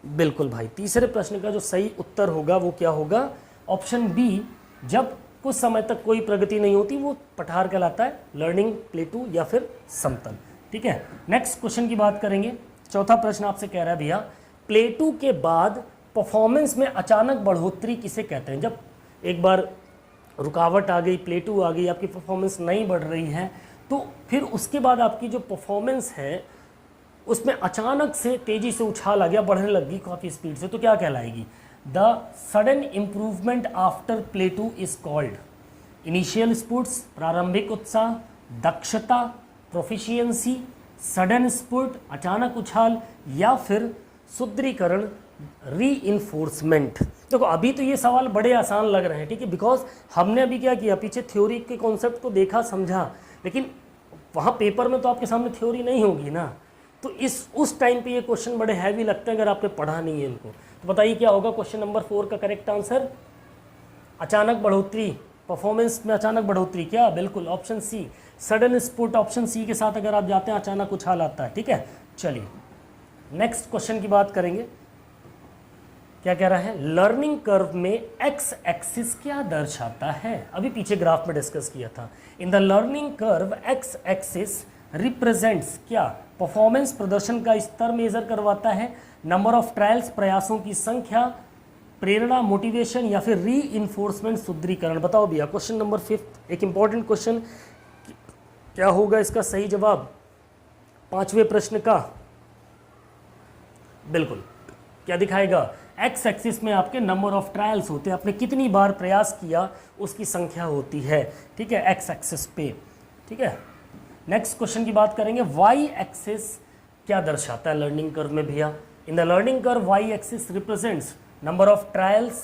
बिल्कुल भाई तीसरे प्रश्न का जो सही उत्तर होगा वो क्या होगा, ऑप्शन बी, जब कुछ समय तक कोई प्रगति नहीं होती वो पठार कहलाता है, लर्निंग प्लेटू या फिर समतल, ठीक है। नेक्स्ट क्वेश्चन की बात करेंगे। चौथा प्रश्न आपसे कह रहा है भैया प्लेटू के बाद परफॉर्मेंस में अचानक बढ़ोतरी किसे कहते हैं। जब एक बार रुकावट आ गई, प्लेटू आ गई, आपकी परफॉर्मेंस नहीं बढ़ रही है, तो फिर उसके बाद आपकी जो परफॉर्मेंस है उसमें अचानक से तेजी से उछाल आ गया, बढ़ने लगी काफ़ी स्पीड से, तो क्या कहलाएगी। The sudden improvement after plateau is called initial spurts प्रारंभिक उत्साह, दक्षता प्रोफिशिएंसी, सडन स्फुट अचानक उछाल, या फिर सुदृढ़ीकरण रीइंफोर्समेंट। देखो अभी तो ये सवाल बड़े आसान लग रहे हैं, ठीक है, बिकॉज हमने अभी क्या किया, पीछे थ्योरी के कॉन्सेप्ट को देखा समझा, लेकिन वहाँ पेपर में तो आपके सामने थ्योरी नहीं होगी ना, तो उस टाइम पे ये क्वेश्चन बड़े हैवी लगते हैं अगर आपने पढ़ा नहीं है इनको। तो बताइए क्या होगा क्वेश्चन नंबर 4 का करेक्ट आंसर, अचानक बढ़ोतरी, परफॉर्मेंस में अचानक बढ़ोतरी, क्या, बिल्कुल option C, sudden spurt option C के साथ अगर आप जाते हैं अचानक उछाल आता है, ठीक है। चलिए नेक्स्ट क्वेश्चन की बात करेंगे। क्या कह रहा है, लर्निंग कर्व में एक्स एक्सिस क्या दर्शाता है। अभी पीछे ग्राफ में डिस्कस किया था। इन the learning curve x axis represents क्या, परफॉर्मेंस प्रदर्शन का स्तर मेजर करवाता है, नंबर ऑफ ट्रायल्स प्रयासों की संख्या, प्रेरणा मोटिवेशन, या फिर री इन्फोर्समेंट सुदृढ़ीकरण। बताओ भैया क्वेश्चन नंबर 5 एक इंपॉर्टेंट क्वेश्चन, क्या होगा इसका सही जवाब 5वें प्रश्न का, बिल्कुल क्या दिखाएगा, एक्स एक्सिस में आपके नंबर ऑफ ट्रायल्स होते हैं, आपने कितनी बार प्रयास किया उसकी संख्या होती है, ठीक है, एक्स एक्सिस पे, ठीक है। नेक्स्ट क्वेश्चन की बात करेंगे। वाई एक्सिस क्या दर्शाता है लर्निंग कर्व में भैया। In the learning curve Y axis represents number of trials,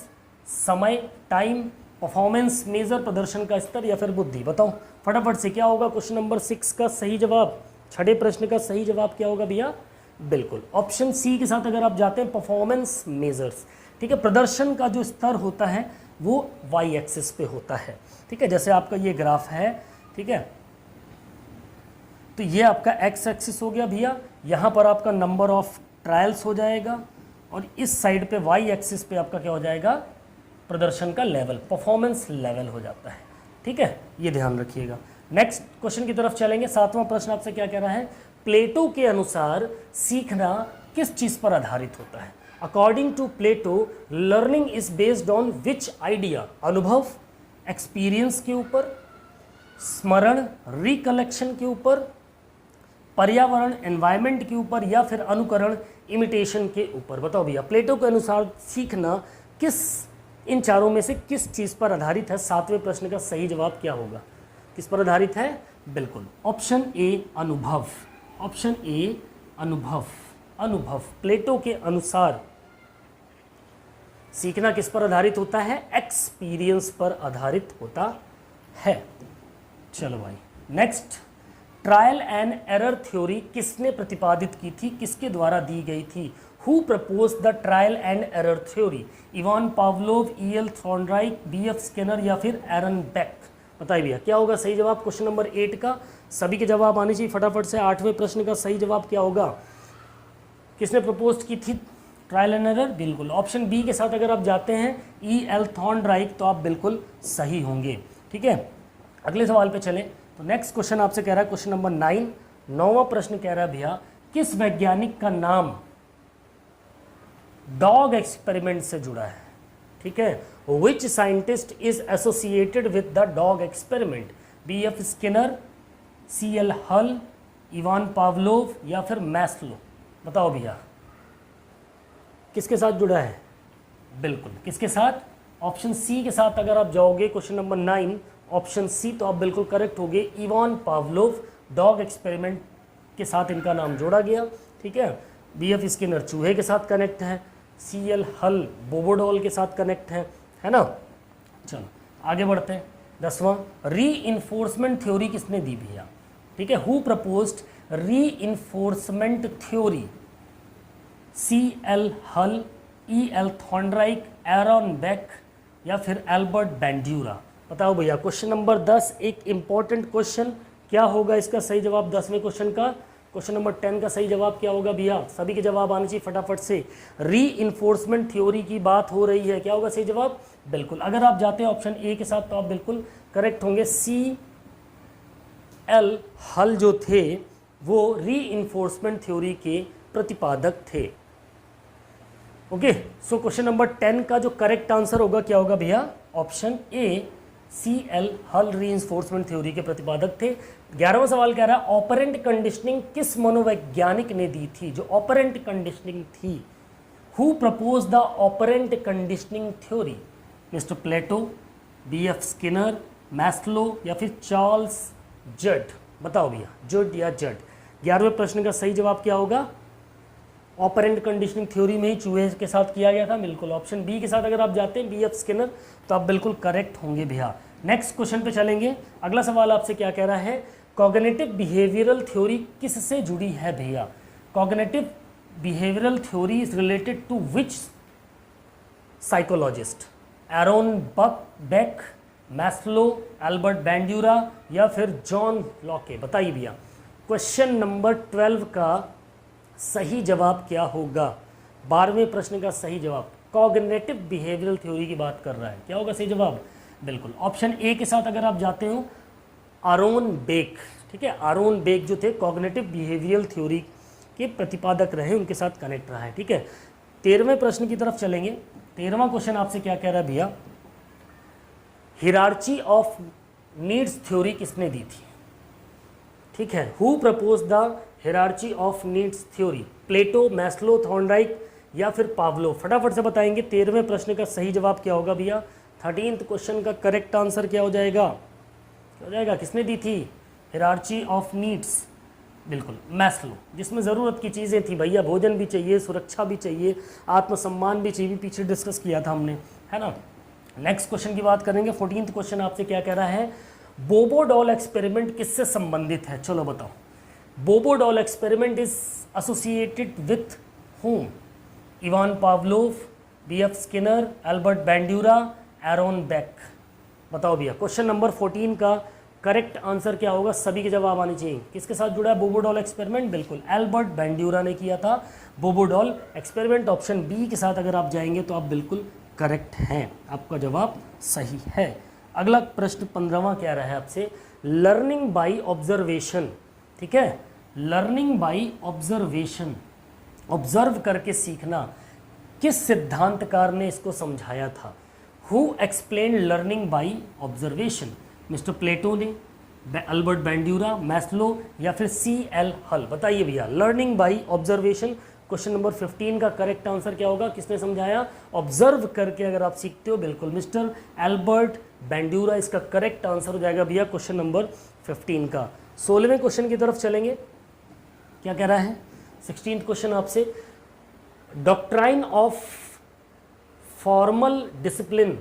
समय, टाइम, परफॉर्मेंस मेजर प्रदर्शन का स्तर, या फिर बुद्धि। बताओ फटाफट से क्या होगा क्वेश्चन नंबर 6 का सही जवाब, 6ठे प्रश्न का सही जवाब क्या होगा भैया, बिल्कुल ऑप्शन सी के साथ अगर आप जाते हैं परफॉर्मेंस मेजर्स, ठीक है, प्रदर्शन का जो स्तर होता है वो वाई एक्सिस पे होता है, ठीक है। जैसे आपका ये ग्राफ है, ठीक है, तो ये आपका एक्स एक्सिस हो गया भैया, यहाँ पर आपका नंबर ऑफ ट्रायल्स हो जाएगा, और इस साइड पे वाई एक्सिस पे आपका क्या हो जाएगा, प्रदर्शन का लेवल, परफॉर्मेंस लेवल हो जाता है, ठीक है, ये ध्यान रखिएगा। नेक्स्ट क्वेश्चन की तरफ चलेंगे। 7वां प्रश्न आपसे क्या कह रहा है, प्लेटो के अनुसार सीखना किस चीज पर आधारित होता है। According to Plato learning is based on which idea, अनुभव, एक्सपीरियंस के ऊपर, स्मरण रिकलेक्शन के ऊपर, पर्यावरण एनवायरमेंट के ऊपर, या फिर अनुकरण इमिटेशन के ऊपर। बताओ भैया, प्लेटो के अनुसार सीखना किस इन चारों में से किस चीज पर आधारित है। 7वें प्रश्न का सही जवाब क्या होगा, किस पर आधारित है, बिल्कुल ऑप्शन ए अनुभव। ऑप्शन ए अनुभव। अनुभव, प्लेटो के अनुसार सीखना किस पर आधारित होता है, एक्सपीरियंस पर आधारित होता है। चलो भाई next, trial and error theory किसने प्रतिपादित की थी, किसके द्वारा दी गई थी। Who propose the trial and error theory, Ivan Pavlov, E L. Thorndike, B F. Skinner या फिर एरन बेक। बताइए भैया क्या होगा सही जवाब क्वेश्चन नंबर 8 का। सभी के जवाब आने चाहिए फटाफट से। 8वें प्रश्न का सही जवाब क्या होगा, किसने प्रपोज की थी ट्रायल एंड एरर, बिल्कुल ऑप्शन बी के साथ अगर आप जाते हैं ई.एल. थॉर्नडाइक तो आप बिल्कुल सही होंगे। ठीक है, अगले सवाल पे चलें। तो नेक्स्ट क्वेश्चन आपसे कह रहा है क्वेश्चन नंबर 9। 9वां प्रश्न कह रहा है भैया, किस वैज्ञानिक का नाम डॉग एक्सपेरिमेंट से जुड़ा है। ठीक है, which scientist is associated with the dog experiment, BF. Skinner, CL. हल, इवान पावलोव या फिर मैस्लो। बताओ भैया किसके साथ जुड़ा है, बिल्कुल किसके साथ, ऑप्शन सी के साथ अगर आप जाओगे क्वेश्चन नंबर 9 ऑप्शन सी तो आप बिल्कुल करेक्ट होगे। इवान पावलोव डॉग एक्सपेरिमेंट के साथ इनका नाम जोड़ा गया। ठीक है, बी.एफ. स्किनर चूहे के साथ कनेक्ट है, सी.एल. हल बोबोडॉल के साथ कनेक्ट है ना। चलो आगे बढ़ते हैं। 10वां, री इन्फोर्समेंट थ्योरी किसने दी भैया। ठीक है, हु प्रपोज्ड री इन्फोर्समेंट थ्योरी, सी.एल. हल, ई.एल. थॉर्नडाइक, एरन बेक या फिर एल्बर्ट बैंड्यूरा। बताओ भैया क्वेश्चन नंबर 10 एक इंपॉर्टेंट क्वेश्चन, क्या होगा इसका सही जवाब 10वें क्वेश्चन का। क्वेश्चन नंबर 10 का सही जवाब क्या होगा भैया, सभी के जवाब आने चाहिए फटाफट से। री इन्फोर्समेंट थ्योरी की बात हो रही है, क्या होगा सही जवाब, बिल्कुल अगर आप जाते हैं ऑप्शन ए के साथ तो आप बिल्कुल करेक्ट होंगे। सी.एल. हल जो थे वो री इन्फोर्समेंट थ्योरी के प्रतिपादक थे। ओके, सो क्वेश्चन नंबर 10 का जो करेक्ट आंसर होगा क्या होगा भैया, ऑप्शन ए सी.एल. हल रीइंफोर्समेंट थ्योरी के प्रतिपादक थे। 11वां सवाल कह रहा है ऑपरेंट कंडीशनिंग किस मनोवैज्ञानिक ने दी थी, जो ऑपरेंट कंडीशनिंग थी। Who propose the operant conditioning theory, mister Plato, B F. Skinner, Maslow या फिर चार्ल्स जड। बताओ भैया जड या जड। 11वें प्रश्न का सही जवाब क्या होगा, ऑपरेंट कंडीशनिंग थ्योरी में ही चूहे के साथ किया गया था, बिल्कुल ऑप्शन बी के साथ अगर आप जाते हैं बी.एफ. स्किनर तो आप बिल्कुल करेक्ट होंगे भैया। नेक्स्ट क्वेश्चन पे चलेंगे। अगला सवाल आपसे क्या कह रहा है, कॉग्निटिव बिहेवियरल थ्योरी किससे जुड़ी है भैया। Cognitive behavioural theory is related to which psychologist, Aaron Beck, Maslow, Albert Bandura या फिर जॉन लॉके। बताइए भैया क्वेश्चन नंबर 12 का सही जवाब क्या होगा। 12वें प्रश्न का सही जवाब, कॉग्निटिव बिहेवियरल थ्योरी की बात कर रहा है, क्या होगा सही जवाब, बिल्कुल ऑप्शन ए के साथ अगर आप जाते हो आरोन बेक। ठीक है, आरोन बेक जो थे कॉग्निटिव बिहेवियरल थ्योरी के प्रतिपादक रहे, उनके साथ कनेक्ट रहा है। ठीक है, 13वें प्रश्न की तरफ चलेंगे। 13वां क्वेश्चन आपसे क्या कह रहा है भैया, हिरार्ची ऑफ नीड्स थ्योरी किसने दी थी। ठीक है, who propose the hierarchy of needs theory, Plato, Maslow, Thorndike या फिर पावलो। फटाफट से बताएंगे 13वें प्रश्न का सही जवाब क्या होगा भैया। 13th क्वेश्चन का करेक्ट आंसर क्या हो जाएगा, क्या हो जाएगा, किसने दी थी हिरार्ची ऑफ नीड्स, बिल्कुल मैस्लो, जिसमें ज़रूरत की चीज़ें थी भैया, भोजन भी चाहिए, सुरक्षा भी चाहिए, आत्मसम्मान भी चाहिए, पीछे डिस्कस किया था हमने, है ना। नेक्स्ट क्वेश्चन की बात करेंगे। 14th क्वेश्चन आपसे क्या कह रहा है, बोबोडॉल एक्सपेरिमेंट किससे संबंधित है, चलो बताओ। Bobo doll experiment is associated with whom, Ivan Pavlov, B F. Skinner, Albert Bandura, Aaron Beck. बताओ भैया क्वेश्चन नंबर 14 का करेक्ट आंसर क्या होगा, सभी के जवाब आने चाहिए। किसके साथ जुड़ा है बोबोडॉल एक्सपेरिमेंट, बिल्कुल एल्बर्ट बैंड्यूरा ने किया था बोबोडॉल एक्सपेरिमेंट। ऑप्शन बी के साथ अगर आप जाएंगे तो आप बिल्कुल करेक्ट हैं, आपका जवाब सही है। अगला प्रश्न 15वां क्या रहा है आपसे, लर्निंग बाई ऑब्जर्वेशन, ठीक है, लर्निंग बाई ऑब्जर्वेशन, ऑब्जर्व करके सीखना, किस सिद्धांतकार ने इसको समझाया था? Who explain learning by observation? Mister Plato ने, अल्बर्ट बैंड्यूरा, मैस्लो या फिर C.L. हल? बताइए भैया, learning by observation. Question number 15 का करेक्ट आंसर क्या होगा? किसने समझाया? ऑब्जर्व करके अगर आप सीखते हो, बिल्कुल मिस्टर एल्बर्ट बैंड्यूरा इसका करेक्ट आंसर हो जाएगा भैया क्वेश्चन नंबर 15 का। 16वें क्वेश्चन की तरफ चलेंगे। क्या कह रहा है 16th क्वेश्चन आपसे? डॉक्ट्राइन ऑफ फॉर्मल डिसिप्लिन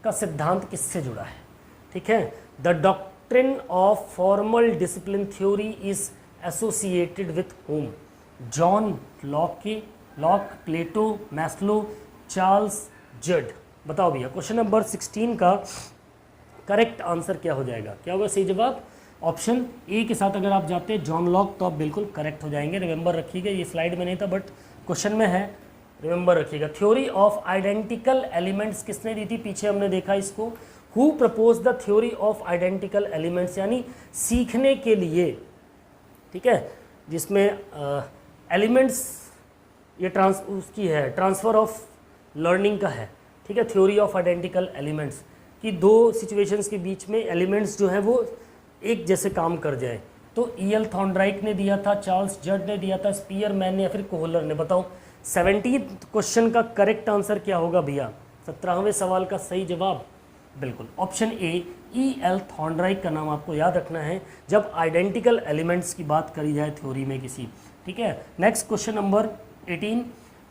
का सिद्धांत किससे जुड़ा है? ठीक है, the doctrine of formal discipline theory is associated with whom? John Locke, Plato, Maslow, Charles Judd? बताओ भैया क्वेश्चन नंबर 16 का करेक्ट आंसर क्या हो जाएगा? क्या होगा सही जवाब? ऑप्शन ए के साथ अगर आप जाते हैं जॉन लॉक तो आप बिल्कुल करेक्ट हो जाएंगे। रिमेंबर रखिएगा, ये स्लाइड में नहीं था बट क्वेश्चन में है, रिमेंबर रखिएगा। थ्योरी ऑफ आइडेंटिकल एलिमेंट्स किसने दी थी? पीछे हमने देखा इसको। Who propose the theory of identical elements, यानी सीखने के लिए, ठीक है, जिसमें एलिमेंट्स ये उसकी है, ट्रांसफ़र ऑफ लर्निंग का है, ठीक है, थ्योरी ऑफ आइडेंटिकल एलिमेंट्स कि दो सिचुएशंस के बीच में एलिमेंट्स जो है वो एक जैसे काम कर जाए। तो E.L. थॉर्नडाइक ने दिया था, चार्ल्स जड ने दिया था, स्पीयरमैन ने या फिर कोहलर ने? बताओ 17th क्वेश्चन का करेक्ट आंसर क्या होगा भैया? 17वें सवाल का सही जवाब बिल्कुल ऑप्शन ए, E.L. थॉर्नडाइक का नाम आपको याद रखना है जब आइडेंटिकल एलिमेंट्स की बात करी जाए थ्योरी में किसी, ठीक है। Next question number 18,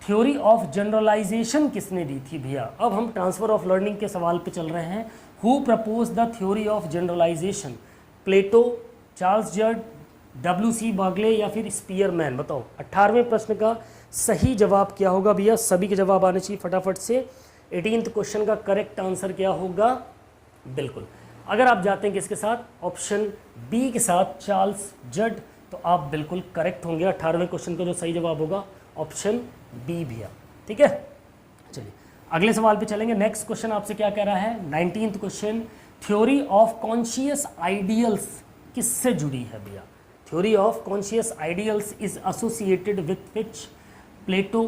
theory of generalization किसने दी थी भैया? अब हम ट्रांसफर ऑफ लर्निंग के सवाल पे चल रहे हैं। Who propose the theory of generalization? Plato, Charles Judd, W.C. Bagle या फिर स्पीयरमैन? बताओ 18वें प्रश्न का सही जवाब क्या होगा भैया? सभी के जवाब आने चाहिए फटाफट से। 18th क्वेश्चन का करेक्ट आंसर क्या होगा? बिल्कुल, अगर आप जाते हैं किसके साथ? ऑप्शन बी के साथ, चार्ल्स जड, तो आप बिल्कुल करेक्ट होंगे। 18वें क्वेश्चन का जो सही जवाब होगा ऑप्शन बी भैया, ठीक है। चलिए अगले सवाल पे चलेंगे। नेक्स्ट क्वेश्चन आपसे क्या कह रहा है? 19th question, theory of conscious ideals किससे जुड़ी है भैया? Theory of conscious ideals is associated with which? Plato,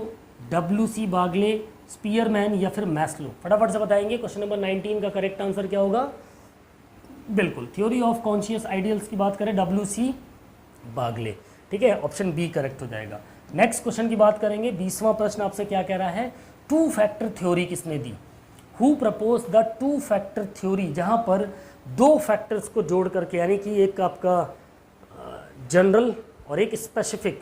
W.C. Bagley, Spearman या फिर मैस्लो? फटाफट से बताएंगे। क्वेश्चन नंबर 19 का करेक्ट आंसर क्या होगा? बिल्कुल, थ्योरी ऑफ कॉन्शियस आइडियल्स की बात करें W.C. बागले, ठीक है, ऑप्शन बी करेक्ट हो जाएगा। नेक्स्ट क्वेश्चन की बात करेंगे। 20वां प्रश्न आपसे क्या कह रहा है? टू फैक्टर थ्योरी किसने दी? Who propose the two factor theory, जहां पर दो फैक्टर्स को जोड़ करके, यानी कि एक आपका जनरल और एक स्पेसिफिक,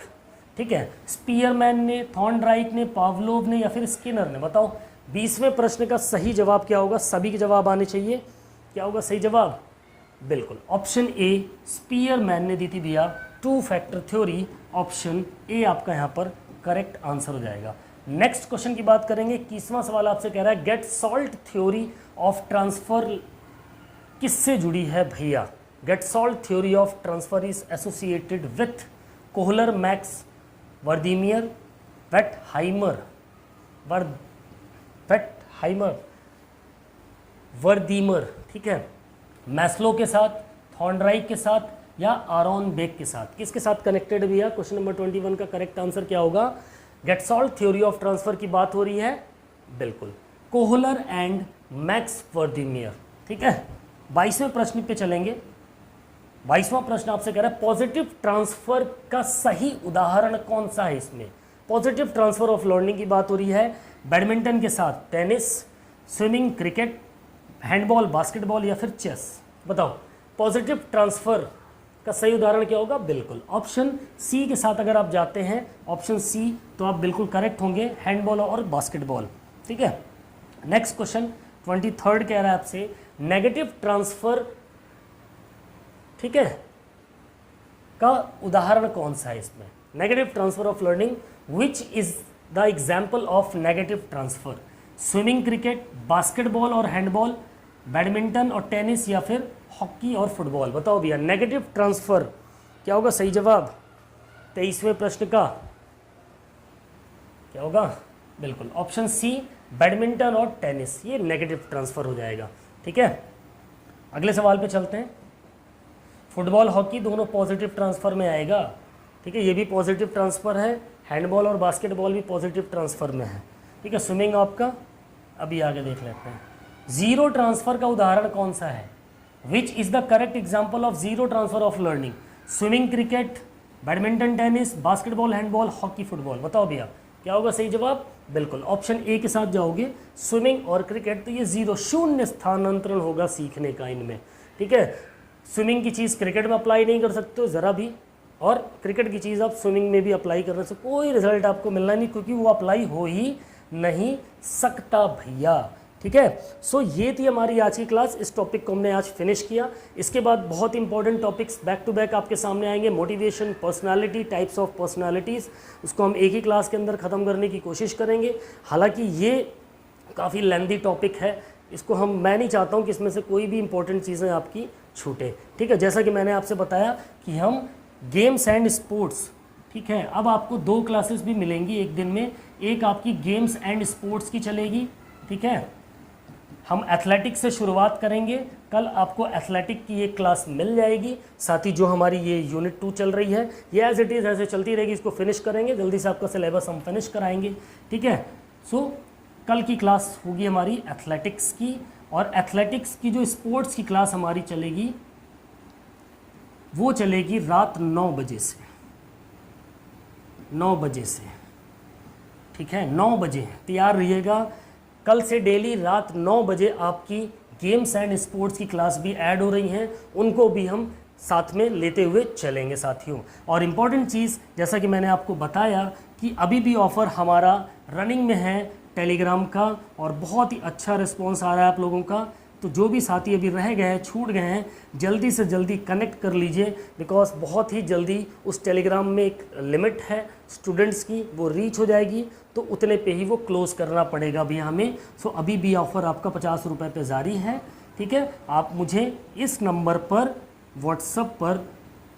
ठीक है, स्पीयरमैन ने, थॉर्नडाइक ने, पावलोव ने या फिर स्किनर ने? बताओ 20वें प्रश्न का सही जवाब क्या होगा? सभी के जवाब आने चाहिए। क्या होगा सही जवाब? बिल्कुल ऑप्शन ए, स्पीयरमैन ने दी थी भैया to factor theory. Option A आपका यहाँ पर करेक्ट आंसर हो जाएगा। नेक्स्ट क्वेश्चन की बात करेंगे। 21वां सवाल आपसे कह रहा है Gestalt theory of transfer किससे जुड़ी है भैया? Gestalt theory of transfer is associated with Kohler, Max, Wertheimer, Wertheimer, Wertheimer, ठीक है, मैस्लो के साथ, थॉर्नडाइक के साथ या आरोन बेक के साथ? किसके साथ कनेक्टेड भैया? क्वेश्चन नंबर 21 का करेक्ट आंसर क्या होगा? Gestalt theory of transfer की बात हो रही है, बिल्कुल कोहलर एंड मैक्स वर्दीमियर, ठीक है। 22वें प्रश्न पे चलेंगे। 22वां प्रश्न आपसे कह रहा है पॉजिटिव ट्रांसफर का सही उदाहरण कौन सा है? इसमें पॉजिटिव ट्रांसफर ऑफ लर्निंग की बात हो रही है। बैडमिंटन के साथ tennis, swimming, cricket, handball, basketball या फिर चेस? बताओ पॉजिटिव ट्रांसफर का सही उदाहरण क्या होगा? बिल्कुल ऑप्शन सी के साथ अगर आप जाते हैं, ऑप्शन सी, तो आप बिल्कुल करेक्ट होंगे, हैंडबॉल और बास्केटबॉल, ठीक है। नेक्स्ट क्वेश्चन 23rd कह रहा है आपसे नेगेटिव ट्रांसफर, ठीक है, का उदाहरण कौन सा है इसमें? Negative transfer of learning, which is the example of negative transfer? Swimming, cricket, basketball और हैंडबॉल, बैडमिंटन और टेनिस या फिर हॉकी और फुटबॉल? बताओ भैया नेगेटिव ट्रांसफर क्या होगा सही जवाब 23वें प्रश्न का? क्या होगा? बिल्कुल ऑप्शन सी, बैडमिंटन और टेनिस, ये नेगेटिव ट्रांसफर हो जाएगा, ठीक है। अगले सवाल पे चलते हैं। फुटबॉल हॉकी दोनों पॉजिटिव ट्रांसफ़र में आएगा, ठीक है, ये भी पॉजिटिव ट्रांसफ़र है, हैंडबॉल और बास्केटबॉल भी पॉजिटिव ट्रांसफ़र में है, ठीक है। स्विमिंग आपका अभी आगे देख लेते हैं। ज़ीरो ट्रांसफ़र का उदाहरण कौन सा है? Which is the correct example of zero transfer of learning? Swimming, cricket, badminton, tennis, basketball, handball, hockey, football. बताओ भैया क्या होगा सही जवाब? बिल्कुल ऑप्शन ए के साथ जाओगे, स्विमिंग और क्रिकेट। तो ये ज़ीरो, शून्य स्थानांतरण होगा सीखने का इनमें, ठीक है। स्विमिंग की चीज़ क्रिकेट में अप्लाई नहीं कर सकते हो ज़रा भी, और क्रिकेट की चीज़ आप स्विमिंग में भी अप्लाई करने से कोई रिजल्ट आपको मिलना नहीं, क्योंकि वो अप्लाई हो ही नहीं सकता भैया, ठीक है। सो ये थी हमारी आज की क्लास, इस टॉपिक को हमने आज फिनिश किया। इसके बाद बहुत important topics back to back आपके सामने आएंगे, motivation, personality, types of personalities, उसको हम एक ही क्लास के अंदर ख़त्म करने की कोशिश करेंगे। हालांकि ये काफ़ी लेंदी टॉपिक है, इसको मैं नहीं चाहता हूँ कि इसमें से कोई भी इंपॉर्टेंट चीज़ें आपकी छूटे, ठीक है। जैसा कि मैंने आपसे बताया कि हम गेम्स एंड स्पोर्ट्स, ठीक है, अब आपको 2 क्लासेस भी मिलेंगी एक दिन में। एक आपकी गेम्स एंड स्पोर्ट्स की चलेगी, ठीक है। हम एथलेटिक्स से शुरुआत करेंगे, कल आपको एथलेटिक की एक क्लास मिल जाएगी। साथ ही जो हमारी ये यूनिट 2 चल रही है, ये एज इट इज़ ऐसे चलती रहेगी, इसको फिनिश करेंगे, जल्दी से आपका सिलेबस हम फिनिश कराएंगे, ठीक है। सो कल की क्लास होगी हमारी एथलेटिक्स की, और एथलेटिक्स की जो स्पोर्ट्स की क्लास हमारी चलेगी वो चलेगी रात 9 बजे से, 9 बजे से, ठीक है। 9 बजे तैयार रहिएगा। कल से डेली रात 9 बजे आपकी गेम्स एंड स्पोर्ट्स की क्लास भी ऐड हो रही हैं, उनको भी हम साथ में लेते हुए चलेंगे साथियों। और इम्पॉर्टेंट चीज़, जैसा कि मैंने आपको बताया कि अभी भी ऑफ़र हमारा रनिंग में है टेलीग्राम का, और बहुत ही अच्छा रिस्पॉन्स आ रहा है आप लोगों का। तो जो भी साथी अभी रह गए हैं, छूट गए हैं, जल्दी से जल्दी कनेक्ट कर लीजिए, बिकॉज बहुत ही जल्दी उस टेलीग्राम में एक लिमिट है स्टूडेंट्स की, वो रीच हो जाएगी, तो उतने पे ही वो क्लोज़ करना पड़ेगा भी हमें। सो अभी भी ऑफ़र आपका 50 रुपये पे जारी है, ठीक है। आप मुझे इस नंबर पर व्हाट्सएप पर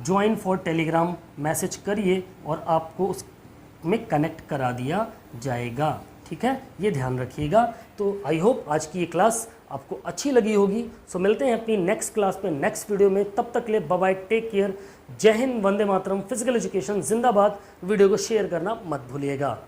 ज्वाइन फॉर टेलीग्राम मैसेज करिए और आपको उसमें कनेक्ट करा दिया जाएगा, ठीक है। ये ध्यान रखिएगा। तो आई होप आज की ये क्लास आपको अच्छी लगी होगी। सो मिलते हैं अपनी नेक्स्ट क्लास में, नेक्स्ट वीडियो में। तब तक के लिए बाय बाय, टेक केयर, जय हिंद, वंदे मातरम, फिजिकल एजुकेशन जिंदाबाद। वीडियो को शेयर करना मत भूलिएगा।